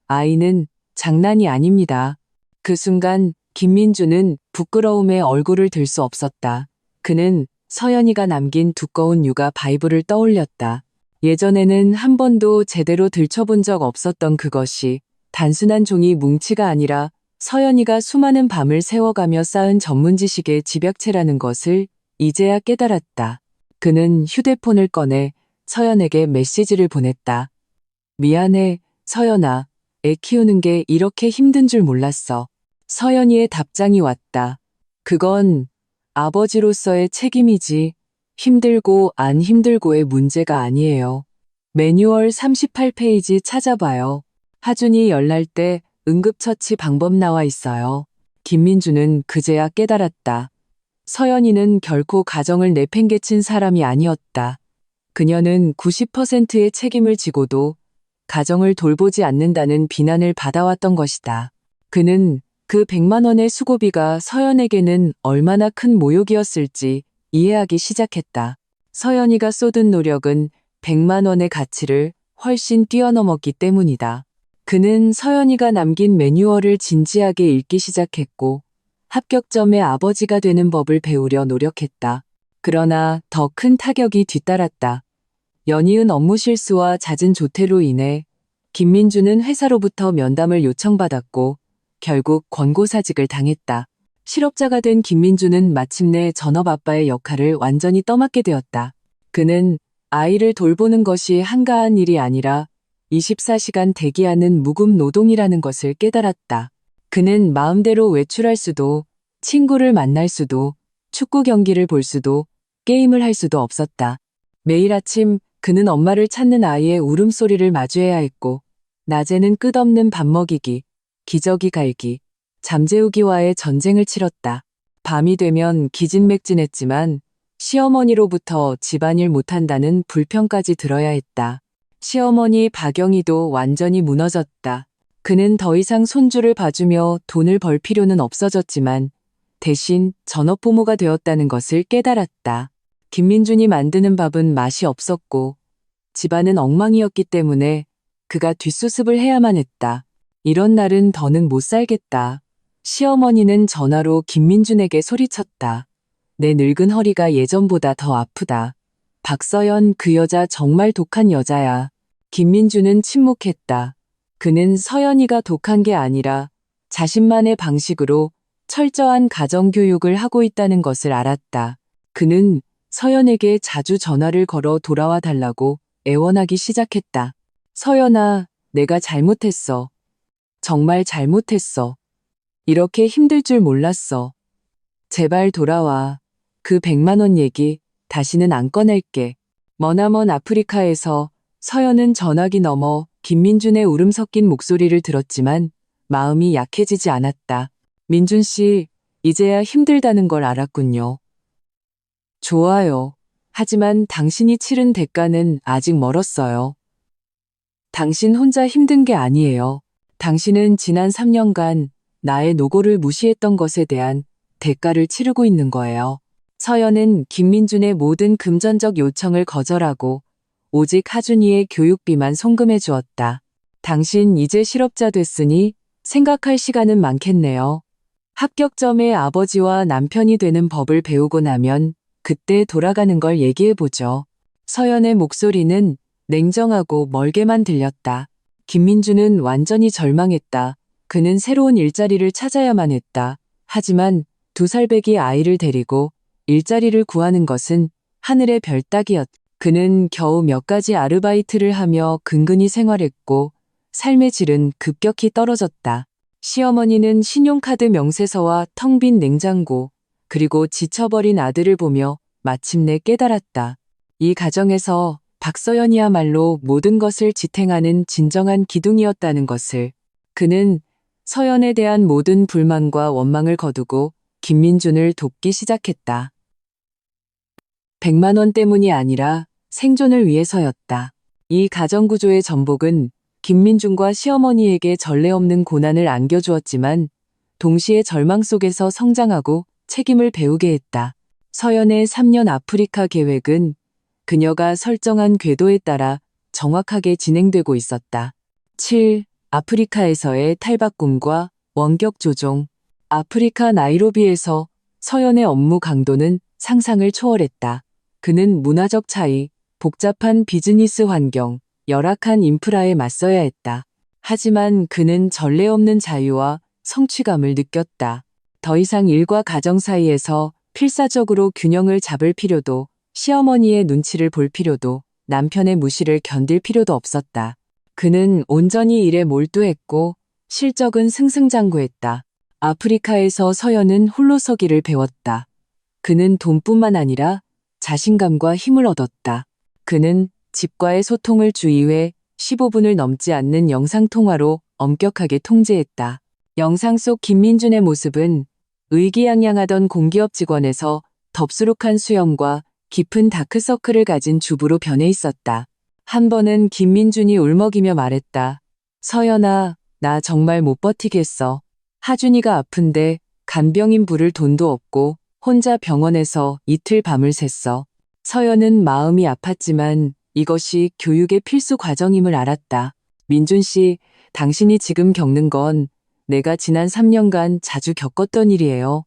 아이는 장난이 아닙니다. 그 순간 김민주는 부끄러움에 얼굴을 들 수 없었다. 그는 서연이가 남긴 두꺼운 육아 바이블을 떠올렸다. 예전에는 한 번도 제대로 들춰본 적 없었던 그것이 단순한 종이 뭉치가 아니라 서연이가 수많은 밤을 새워가며 쌓은 전문 지식의 집약체라는 것을 이제야 깨달았다. 그는 휴대폰을 꺼내 서연에게 메시지를 보냈다. 미안해, 서연아. 애 키우는 게 이렇게 힘든 줄 몰랐어. 서연이의 답장이 왔다. 그건 아버지로서의 책임이지 힘들고 안 힘들고의 문제가 아니에요. 매뉴얼 38페이지 찾아봐요. 하준이 열날 때 응급처치 방법 나와 있어요. 김민주는 그제야 깨달았다. 서연이는 결코 가정을 내팽개친 사람이 아니었다. 그녀는 90%의 책임을 지고도 가정을 돌보지 않는다는 비난을 받아왔던 것이다. 그는 그 100만 원의 수고비가 서연에게는 얼마나 큰 모욕이었을지 이해하기 시작했다. 서연이가 쏟은 노력은 100만 원의 가치를 훨씬 뛰어넘었기 때문이다. 그는 서연이가 남긴 매뉴얼을 진지하게 읽기 시작했고 합격점의 아버지가 되는 법을 배우려 노력했다. 그러나 더 큰 타격이 뒤따랐다. 연이은 업무 실수와 잦은 조퇴로 인해 김민주는 회사로부터 면담을 요청받았고 결국 권고사직을 당했다. 실업자가 된 김민주는 마침내 전업 아빠의 역할을 완전히 떠맡게 되었다. 그는 아이를 돌보는 것이 한가한 일이 아니라 24시간 대기하는 무급 노동이라는 것을 깨달았다. 그는 마음대로 외출할 수도, 친구를 만날 수도, 축구 경기를 볼 수도, 게임을 할 수도 없었다. 매일 아침 그는 엄마를 찾는 아이의 울음소리를 마주해야 했고 낮에는 끝없는 밥 먹이기, 기저귀 갈기, 잠재우기와의 전쟁을 치렀다. 밤이 되면 기진맥진했지만 시어머니로부터 집안일 못한다는 불평까지 들어야 했다. 시어머니 박영희도 완전히 무너졌다. 그는 더 이상 손주를 봐주며 돈을 벌 필요는 없어졌지만 대신 전업부모가 되었다는 것을 깨달았다. 김민준이 만드는 밥은 맛이 없었고 집안은 엉망이었기 때문에 그가 뒷수습을 해야만 했다. 이런 날은 더는 못 살겠다. 시어머니는 전화로 김민준에게 소리쳤다. 내 늙은 허리가 예전보다 더 아프다. 박서연, 그 여자 정말 독한 여자야. 김민주는 침묵했다. 그는 서연이가 독한 게 아니라 자신만의 방식으로 철저한 가정교육을 하고 있다는 것을 알았다. 그는 서연에게 자주 전화를 걸어 돌아와 달라고 애원하기 시작했다. 서연아, 내가 잘못했어. 정말 잘못했어. 이렇게 힘들 줄 몰랐어. 제발 돌아와. 그 100만 원 얘기 다시는 안 꺼낼게. 머나먼 아프리카에서 서연은 전화기 너머 김민준의 울음 섞인 목소리를 들었지만 마음이 약해지지 않았다. 민준 씨, 이제야 힘들다는 걸 알았군요. 좋아요. 하지만 당신이 치른 대가는 아직 멀었어요. 당신 혼자 힘든 게 아니에요. 당신은 지난 3년간 나의 노고를 무시했던 것에 대한 대가를 치르고 있는 거예요. 서연은 김민준의 모든 금전적 요청을 거절하고 오직 하준이의 교육비만 송금해 주었다. 당신 이제 실업자 됐으니 생각할 시간은 많겠네요. 합격점의 아버지와 남편이 되는 법을 배우고 나면 그때 돌아가는 걸 얘기해보죠. 서연의 목소리는 냉정하고 멀게만 들렸다. 김민주는 완전히 절망했다. 그는 새로운 일자리를 찾아야만 했다. 하지만 2살배기 아이를 데리고 일자리를 구하는 것은 하늘의 별 따기였다. 그는 겨우 몇 가지 아르바이트를 하며 근근히 생활했고 삶의 질은 급격히 떨어졌다. 시어머니는 신용카드 명세서와 텅 빈 냉장고, 그리고 지쳐버린 아들을 보며 마침내 깨달았다. 이 가정에서 박서연이야말로 모든 것을 지탱하는 진정한 기둥이었다는 것을. 그는 서연에 대한 모든 불만과 원망을 거두고 김민준을 돕기 시작했다. 100만 원 때문이 아니라 생존을 위해서였다. 이 가정구조의 전복은 김민준과 시어머니에게 전례 없는 고난을 안겨주었지만 동시에 절망 속에서 성장하고 책임을 배우게 했다. 서연의 3년 아프리카 계획은 그녀가 설정한 궤도에 따라 정확하게 진행되고 있었다. 7. 아프리카에서의 탈박 꿈과 원격 조종. 아프리카 나이로비에서 서연의 업무 강도는 상상을 초월했다. 그는 문화적 차이, 복잡한 비즈니스 환경, 열악한 인프라에 맞서야 했다. 하지만 그는 전례 없는 자유와 성취감을 느꼈다. 더 이상 일과 가정 사이에서 필사적으로 균형을 잡을 필요도, 시어머니의 눈치를 볼 필요도, 남편의 무시를 견딜 필요도 없었다. 그는 온전히 일에 몰두했고 실적은 승승장구했다. 아프리카에서 서연은 홀로 서기를 배웠다. 그는 돈뿐만 아니라 자신감과 힘을 얻었다. 그는 집과의 소통을 주 2회 15분을 넘지 않는 영상통화로 엄격하게 통제했다. 영상 속 김민준의 모습은 의기양양하던 공기업 직원에서 덥수룩한 수염과 깊은 다크서클을 가진 주부로 변해 있었다. 한 번은 김민준이 울먹이며 말했다. 서연아, 나 정말 못 버티겠어. 하준이가 아픈데 간병인 부를 돈도 없고 혼자 병원에서 이틀 밤을 샜어. 서연은 마음이 아팠지만 이것이 교육의 필수 과정임을 알았다. 민준 씨, 당신이 지금 겪는 건 내가 지난 3년간 자주 겪었던 일이에요.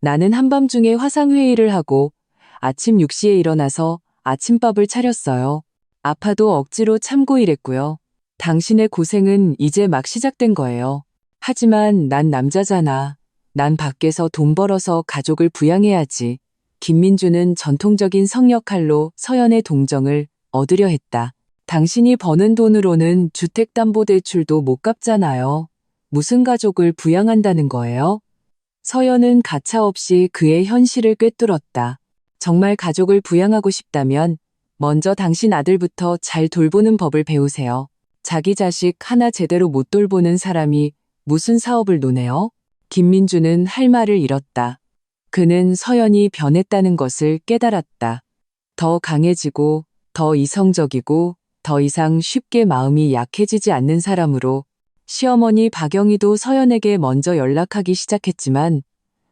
나는 한밤중에 화상회의를 하고 아침 6시에 일어나서 아침밥을 차렸어요. 아파도 억지로 참고 일했고요. 당신의 고생은 이제 막 시작된 거예요. 하지만 난 남자잖아. 난 밖에서 돈 벌어서 가족을 부양해야지. 김민주는 전통적인 성역할로 서연의 동정을 얻으려 했다. 당신이 버는 돈으로는 주택담보대출도 못 갚잖아요. 무슨 가족을 부양한다는 거예요? 서연은 가차없이 그의 현실을 꿰뚫었다. 정말 가족을 부양하고 싶다면 먼저 당신 아들부터 잘 돌보는 법을 배우세요. 자기 자식 하나 제대로 못 돌보는 사람이 무슨 사업을 노네요? 김민주는 할 말을 잃었다. 그는 서연이 변했다는 것을 깨달았다. 더 강해지고 더 이성적이고 더 이상 쉽게 마음이 약해지지 않는 사람으로. 시어머니 박영희도 서연에게 먼저 연락하기 시작했지만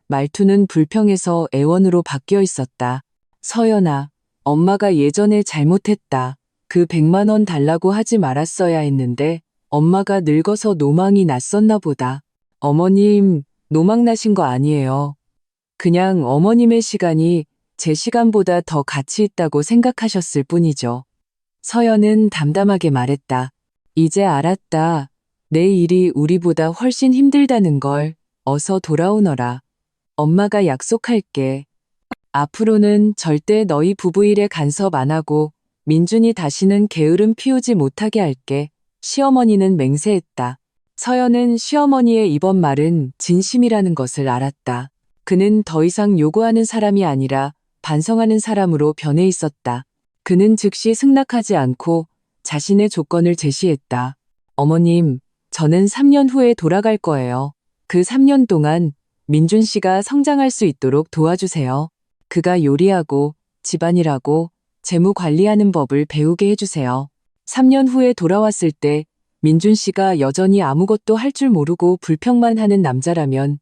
말투는 불평에서 애원으로 바뀌어 있었다. 서연아, 엄마가 예전에 잘못했다. 그 100만 원 달라고 하지 말았어야 했는데 엄마가 늙어서 노망이 났었나 보다. 어머님, 노망 나신 거 아니에요. 그냥 어머님의 시간이 제 시간보다 더 가치 있다고 생각하셨을 뿐이죠. 서연은 담담하게 말했다. 이제 알았다. 내 일이 우리보다 훨씬 힘들다는 걸. 어서 돌아오너라. 엄마가 약속할게. 앞으로는 절대 너희 부부 일에 간섭 안 하고 민준이 다시는 게으름 피우지 못하게 할게. 시어머니는 맹세했다. 서연은 시어머니의 이번 말은 진심이라는 것을 알았다. 그는 더 이상 요구하는 사람이 아니라 반성하는 사람으로 변해 있었다. 그는 즉시 승낙하지 않고 자신의 조건을 제시했다. 어머님, 저는 3년 후에 돌아갈 거예요. 그 3년 동안 민준 씨가 성장할 수 있도록 도와주세요. 그가 요리하고 집안일하고 재무 관리하는 법을 배우게 해주세요. 3년 후에 돌아왔을 때 민준 씨가 여전히 아무것도 할 줄 모르고 불평만 하는 남자라면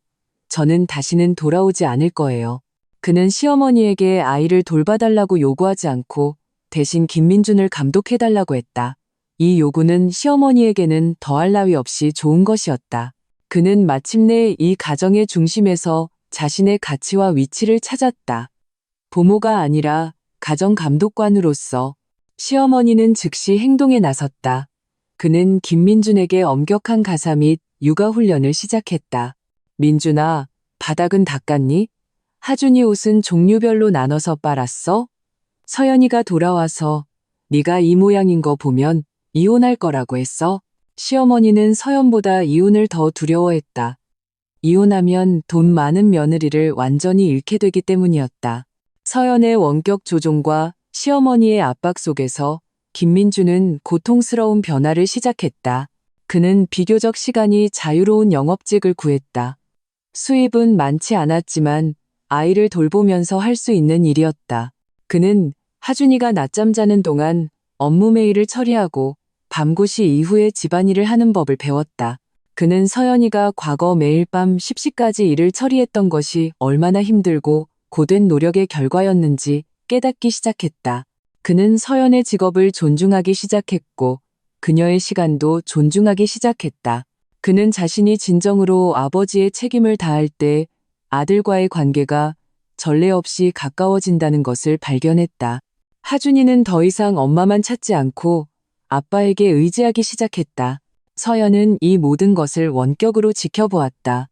저는 다시는 돌아오지 않을 거예요. 그는 시어머니에게 아이를 돌봐달라고 요구하지 않고 대신 김민준을 감독해달라고 했다. 이 요구는 시어머니에게는 더할 나위 없이 좋은 것이었다. 그는 마침내 이 가정의 중심에서 자신의 가치와 위치를 찾았다. 부모가 아니라 가정감독관으로서. 시어머니는 즉시 행동에 나섰다. 그는 김민준에게 엄격한 가사 및 육아훈련을 시작했다. 민준아, 바닥은 닦았니? 하준이 옷은 종류별로 나눠서 빨았어? 서연이가 돌아와서 네가 이 모양인 거 보면 이혼할 거라고 했어? 시어머니는 서연보다 이혼을 더 두려워했다. 이혼하면 돈 많은 며느리를 완전히 잃게 되기 때문이었다. 서연의 원격 조종과 시어머니의 압박 속에서 김민준은 고통스러운 변화를 시작했다. 그는 비교적 시간이 자유로운 영업직을 구했다. 수입은 많지 않았지만 아이를 돌보면서 할 수 있는 일이었다. 그는 하준이가 낮잠 자는 동안 업무 메일을 처리하고 밤고시 이후에 집안일을 하는 법을 배웠다. 그는 서연이가 과거 매일 밤 10시까지 일을 처리했던 것이 얼마나 힘들고 고된 노력의 결과였는지 깨닫기 시작했다. 그는 서연의 직업을 존중하기 시작했고 그녀의 시간도 존중하기 시작했다. 그는 자신이 진정으로 아버지의 책임을 다할 때 아들과의 관계가 전례 없이 가까워진다는 것을 발견했다. 하준이는 더 이상 엄마만 찾지 않고 아빠에게 의지하기 시작했다. 서연은 이 모든 것을 원격으로 지켜보았다.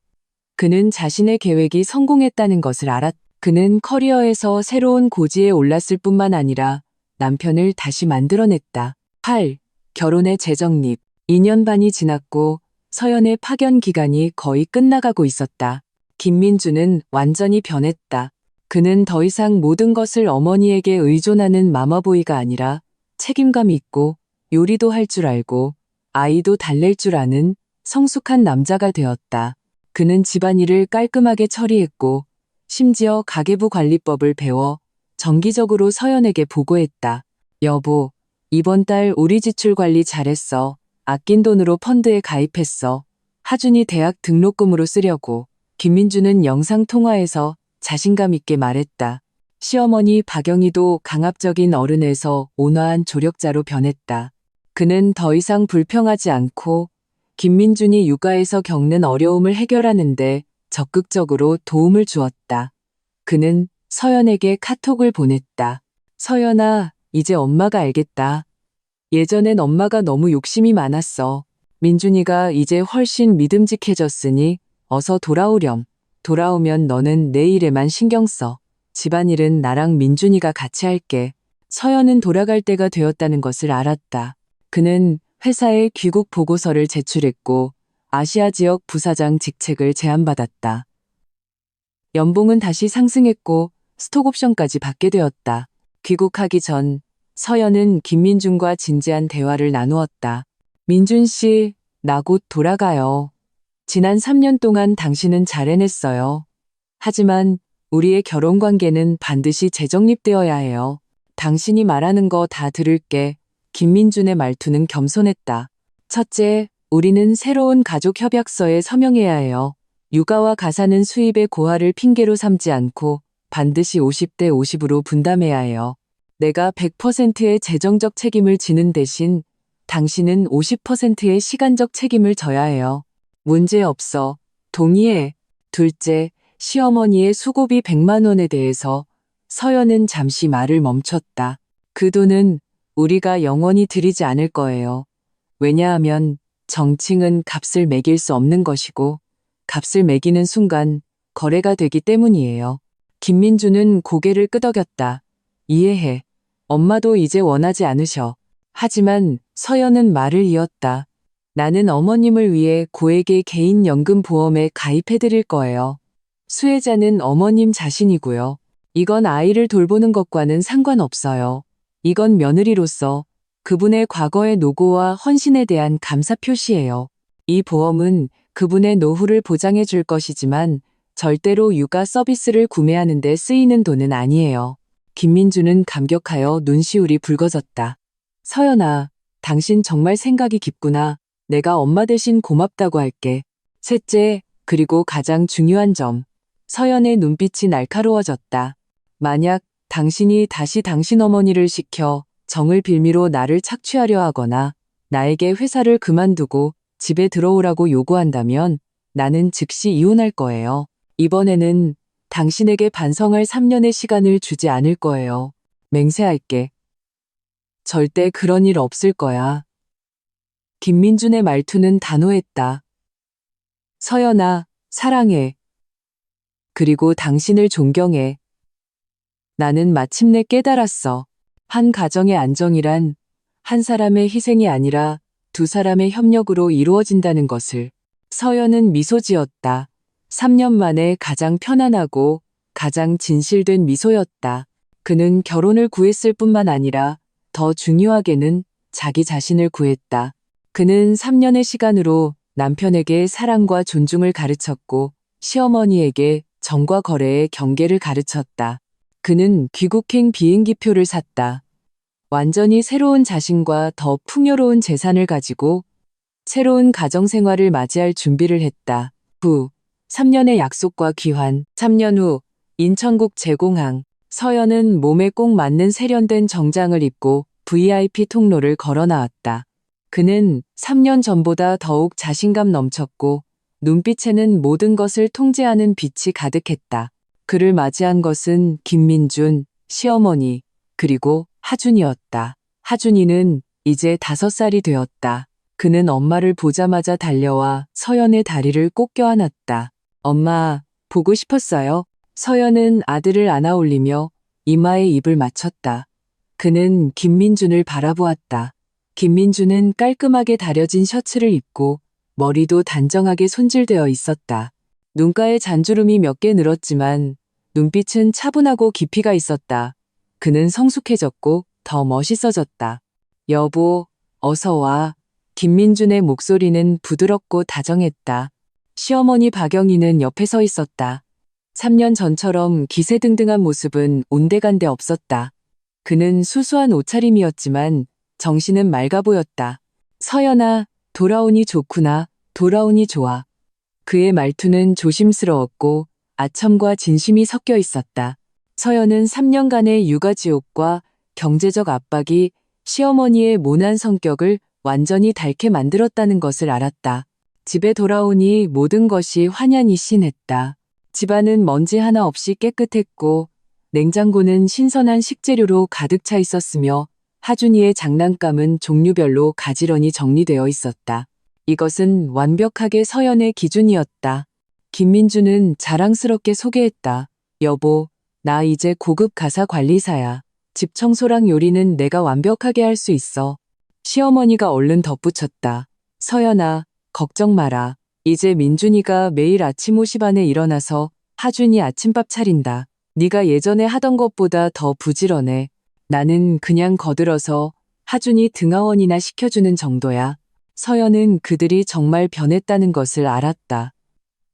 그는 자신의 계획이 성공했다는 것을 알았다. 그는 커리어에서 새로운 고지에 올랐을 뿐만 아니라 남편을 다시 만들어냈다. 8. 결혼의 재정립. 2년 반이 지났고 서연의 파견 기간이 거의 끝나가고 있었다. 김민준은 완전히 변했다. 그는 더 이상 모든 것을 어머니에게 의존하는 마마보이가 아니라 책임감 있고 요리도 할 줄 알고 아이도 달랠 줄 아는 성숙한 남자가 되었다. 그는 집안일을 깔끔하게 처리했고 심지어 가계부 관리법을 배워 정기적으로 서연에게 보고했다. 여보, 이번 달 우리 지출 관리 잘했어. 아낀 돈으로 펀드에 가입했어. 하준이 대학 등록금으로 쓰려고. 김민준은 영상통화에서 자신감 있게 말했다. 시어머니 박영희도 강압적인 어른에서 온화한 조력자로 변했다. 그는 더 이상 불평하지 않고 김민준이 육아에서 겪는 어려움을 해결하는데 적극적으로 도움을 주었다. 그는 서연에게 카톡을 보냈다. 서연아, 이제 엄마가 알겠다. 예전엔 엄마가 너무 욕심이 많았어. 민준이가 이제 훨씬 믿음직해졌으니 어서 돌아오렴. 돌아오면 너는 내 일에만 신경 써. 집안일은 나랑 민준이가 같이 할게. 서연은 돌아갈 때가 되었다는 것을 알았다. 그는 회사에 귀국 보고서를 제출했고 아시아 지역 부사장 직책을 제안받았다. 연봉은 다시 상승했고 스톡옵션까지 받게 되었다. 귀국하기 전 서연은 김민준과 진지한 대화를 나누었다. 민준 씨, 나 곧 돌아가요. 지난 3년 동안 당신은 잘 해냈어요. 하지만 우리의 결혼 관계는 반드시 재정립되어야 해요. 당신이 말하는 거 다 들을게. 김민준의 말투는 겸손했다. 첫째, 우리는 새로운 가족 협약서에 서명해야 해요. 육아와 가사는 수입의 고하를 핑계로 삼지 않고 반드시 50대 50으로 분담해야 해요. 내가 100%의 재정적 책임을 지는 대신 당신은 50%의 시간적 책임을 져야 해요. 문제 없어. 동의해. 둘째, 시어머니의 수고비 100만 원에 대해서 서연은 잠시 말을 멈췄다. 그 돈은 우리가 영원히 드리지 않을 거예요. 왜냐하면 정칭은 값을 매길 수 없는 것이고 값을 매기는 순간 거래가 되기 때문이에요. 김민주는 고개를 끄덕였다. 이해해. 엄마도 이제 원하지 않으셔. 하지만 서연은 말을 이었다. 나는 어머님을 위해 고액의 개인연금보험에 가입해드릴 거예요. 수혜자는 어머님 자신이고요. 이건 아이를 돌보는 것과는 상관없어요. 이건 며느리로서 그분의 과거의 노고와 헌신에 대한 감사 표시예요. 이 보험은 그분의 노후를 보장해 줄 것이지만 절대로 육아 서비스를 구매하는 데 쓰이는 돈은 아니에요. 김민주는 감격하여 눈시울이 붉어졌다. 서연아, 당신 정말 생각이 깊구나. 내가 엄마 대신 고맙다고 할게. 셋째, 그리고 가장 중요한 점. 서연의 눈빛이 날카로워졌다. 만약 당신이 다시 당신 어머니를 시켜 정을 빌미로 나를 착취하려 하거나 나에게 회사를 그만두고 집에 들어오라고 요구한다면 나는 즉시 이혼할 거예요. 이번에는 당신에게 반성할 3년의 시간을 주지 않을 거예요. 맹세할게. 절대 그런 일 없을 거야. 김민준의 말투는 단호했다. 서연아, 사랑해. 그리고 당신을 존경해. 나는 마침내 깨달았어. 한 가정의 안정이란 한 사람의 희생이 아니라 두 사람의 협력으로 이루어진다는 것을. 서연은 미소 지었다. 3년 만에 가장 편안하고 가장 진실된 미소였다. 그는 결혼을 구했을 뿐만 아니라 더 중요하게는 자기 자신을 구했다. 그는 3년의 시간으로 남편에게 사랑과 존중을 가르쳤고 시어머니에게 정과 거래의 경계를 가르쳤다. 그는 귀국행 비행기표를 샀다. 완전히 새로운 자신과 더 풍요로운 재산을 가지고 새로운 가정생활을 맞이할 준비를 했다. 후 3년의 약속과 귀환. 3년 후 인천국 제공항. 서연은 몸에 꼭 맞는 세련된 정장을 입고 VIP 통로를 걸어 나왔다. 그는 3년 전보다 더욱 자신감 넘쳤고 눈빛에는 모든 것을 통제하는 빛이 가득했다. 그를 맞이한 것은 김민준, 시어머니, 그리고 하준이었다. 하준이는 이제 5살이 되었다. 그는 엄마를 보자마자 달려와 서연의 다리를 꼭 껴안았다. 엄마, 보고 싶었어요. 서연은 아들을 안아올리며 이마에 입을 맞췄다. 그는 김민준을 바라보았다. 김민준은 깔끔하게 다려진 셔츠를 입고 머리도 단정하게 손질되어 있었다. 눈가에 잔주름이 몇 개 늘었지만 눈빛은 차분하고 깊이가 있었다. 그는 성숙해졌고 더 멋있어졌다. 여보, 어서 와. 김민준의 목소리는 부드럽고 다정했다. 시어머니 박영희는 옆에 서 있었다. 3년 전처럼 기세등등한 모습은 온데간데 없었다. 그는 수수한 옷차림이었지만 정신은 맑아 보였다. 서연아, 돌아오니 좋구나. 돌아오니 좋아. 그의 말투는 조심스러웠고 아첨과 진심이 섞여 있었다. 서연은 3년간의 육아지옥과 경제적 압박이 시어머니의 모난 성격을 완전히 닳게 만들었다는 것을 알았다. 집에 돌아오니 모든 것이 환연히 신했다. 집안은 먼지 하나 없이 깨끗했고 냉장고는 신선한 식재료로 가득 차 있었으며 하준이의 장난감은 종류별로 가지런히 정리되어 있었다. 이것은 완벽하게 서연의 기준이었다. 김민주는 자랑스럽게 소개했다. 여보, 나 이제 고급 가사 관리사야. 집 청소랑 요리는 내가 완벽하게 할 수 있어. 시어머니가 얼른 덧붙였다. 서연아, 걱정 마라. 이제 민준이가 매일 아침 5시 반에 일어나서 하준이 아침밥 차린다. 네가 예전에 하던 것보다 더 부지런해. 나는 그냥 거들어서 하준이 등하원이나 시켜주는 정도야. 서연은 그들이 정말 변했다는 것을 알았다.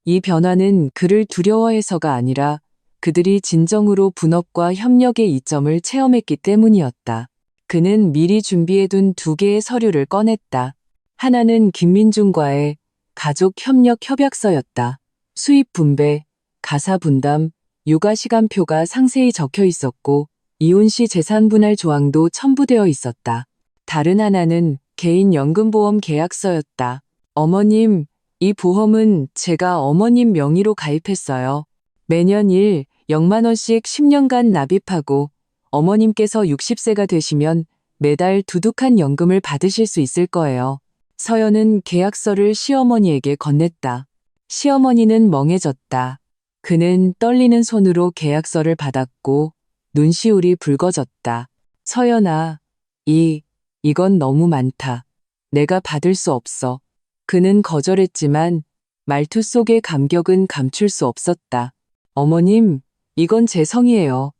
이 변화는 그를 두려워해서가 아니라 그들이 진정으로 분업과 협력의 이점을 체험했기 때문이었다. 그는 미리 준비해둔 2개의 서류를 꺼냈다. 하나는 김민준과의 가족 협력 협약서였다. 수입 분배, 가사 분담, 육아 시간표가 상세히 적혀 있었고 이혼 시 재산 분할 조항도 첨부되어 있었다. 다른 하나는 개인연금보험 계약서였다. 어머님, 이 보험은 제가 어머님 명의로 가입했어요. 매년 0만 원씩 10년간 납입하고 어머님께서 60세가 되시면 매달 두둑한 연금을 받으실 수 있을 거예요. 서연은 계약서를 시어머니에게 건넸다. 시어머니는 멍해졌다. 그는 떨리는 손으로 계약서를 받았고 눈시울이 붉어졌다. 서연아, 이건 너무 많다. 내가 받을 수 없어. 그는 거절했지만 말투 속의 감격은 감출 수 없었다. 어머님, 이건 제 성이에요.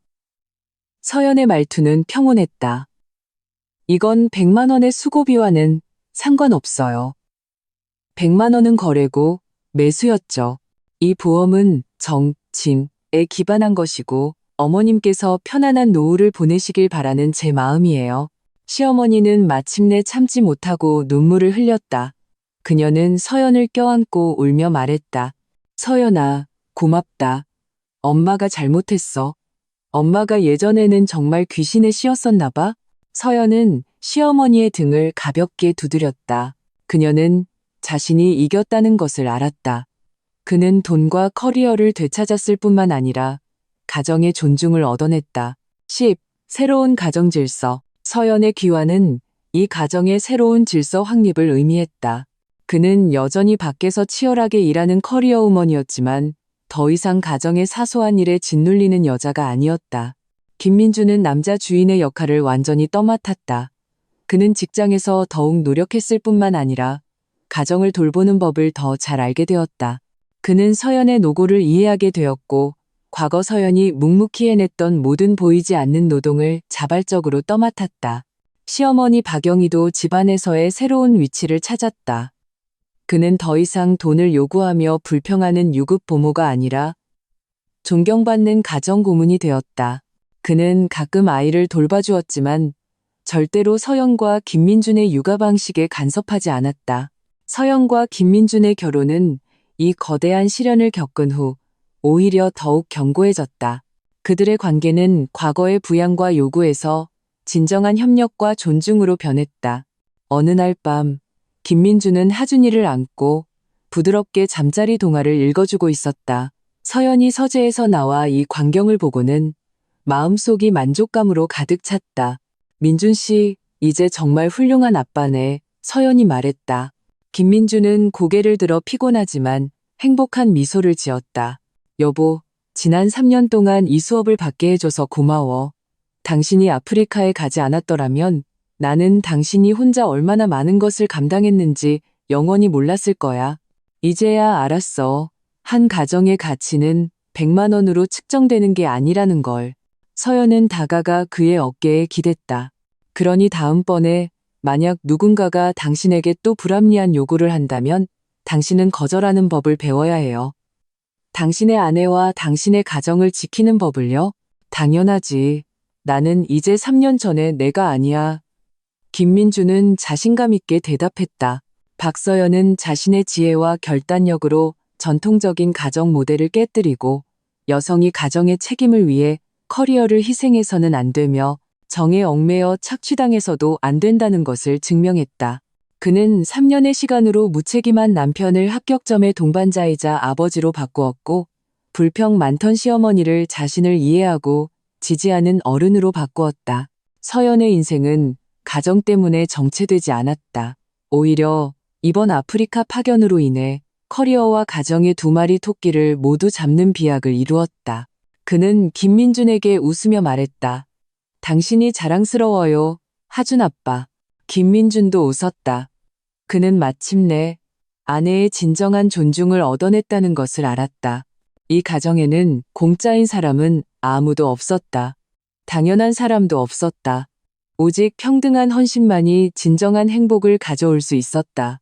서연의 말투는 평온했다. 이건 100만 원의 수고비와는 상관없어요. 100만 원은 거래고 매수였죠. 이 보험은 정침에 기반한 것이고 어머님께서 편안한 노후를 보내시길 바라는 제 마음이에요. 시어머니는 마침내 참지 못하고 눈물을 흘렸다. 그녀는 서연을 껴안고 울며 말했다. 서연아, 고맙다. 엄마가 잘못했어. 엄마가 예전에는 정말 귀신에 씌었었나 봐. 서연은 시어머니의 등을 가볍게 두드렸다. 그녀는 자신이 이겼다는 것을 알았다. 그는 돈과 커리어를 되찾았을 뿐만 아니라 가정의 존중을 얻어냈다. 10. 새로운 가정 질서. 서연의 귀환은 이 가정의 새로운 질서 확립을 의미했다. 그는 여전히 밖에서 치열하게 일하는 커리어우먼이었지만 더 이상 가정의 사소한 일에 짓눌리는 여자가 아니었다. 김민주는 남자 주인의 역할을 완전히 떠맡았다. 그는 직장에서 더욱 노력했을 뿐만 아니라 가정을 돌보는 법을 더 잘 알게 되었다. 그는 서연의 노고를 이해하게 되었고 과거 서연이 묵묵히 해냈던 모든 보이지 않는 노동을 자발적으로 떠맡았다. 시어머니 박영희도 집안에서의 새로운 위치를 찾았다. 그는 더 이상 돈을 요구하며 불평하는 유급 보모가 아니라 존경받는 가정 고문이 되었다. 그는 가끔 아이를 돌봐주었지만 절대로 서연과 김민준의 육아 방식에 간섭하지 않았다. 서연과 김민준의 결혼은 이 거대한 시련을 겪은 후 오히려 더욱 견고해졌다. 그들의 관계는 과거의 부양과 요구에서 진정한 협력과 존중으로 변했다. 어느 날 밤 김민주는 하준이를 안고 부드럽게 잠자리 동화를 읽어주고 있었다. 서연이 서재에서 나와 이 광경을 보고는 마음속이 만족감으로 가득 찼다. 민준 씨, 이제 정말 훌륭한 아빠네. 서연이 말했다. 김민주는 고개를 들어 피곤하지만 행복한 미소를 지었다. 여보, 지난 3년 동안 이 수업을 받게 해줘서 고마워. 당신이 아프리카에 가지 않았더라면 나는 당신이 혼자 얼마나 많은 것을 감당했는지 영원히 몰랐을 거야. 이제야 알았어. 한 가정의 가치는 100만 원으로 측정되는 게 아니라는 걸. 서연은 다가가 그의 어깨에 기댔다. 그러니 다음번에 만약 누군가가 당신에게 또 불합리한 요구를 한다면 당신은 거절하는 법을 배워야 해요. 당신의 아내와 당신의 가정을 지키는 법을요? 당연하지. 나는 이제 3년 전에 내가 아니야. 김민주는 자신감 있게 대답했다. 박서연은 자신의 지혜와 결단력으로 전통적인 가정 모델을 깨뜨리고 여성이 가정의 책임을 위해 커리어를 희생해서는 안 되며 정에 얽매여 착취당해서도 안 된다는 것을 증명했다. 그는 3년의 시간으로 무책임한 남편을 합격점의 동반자이자 아버지로 바꾸었고 불평 많던 시어머니를 자신을 이해하고 지지하는 어른으로 바꾸었다. 서연의 인생은 가정 때문에 정체되지 않았다. 오히려 이번 아프리카 파견으로 인해 커리어와 가정의 두 마리 토끼를 모두 잡는 비약을 이루었다. 그는 김민준에게 웃으며 말했다. 당신이 자랑스러워요, 하준 아빠. 김민준도 웃었다. 그는 마침내 아내의 진정한 존중을 얻어냈다는 것을 알았다. 이 가정에는 공짜인 사람은 아무도 없었다. 당연한 사람도 없었다. 오직 평등한 헌신만이 진정한 행복을 가져올 수 있었다.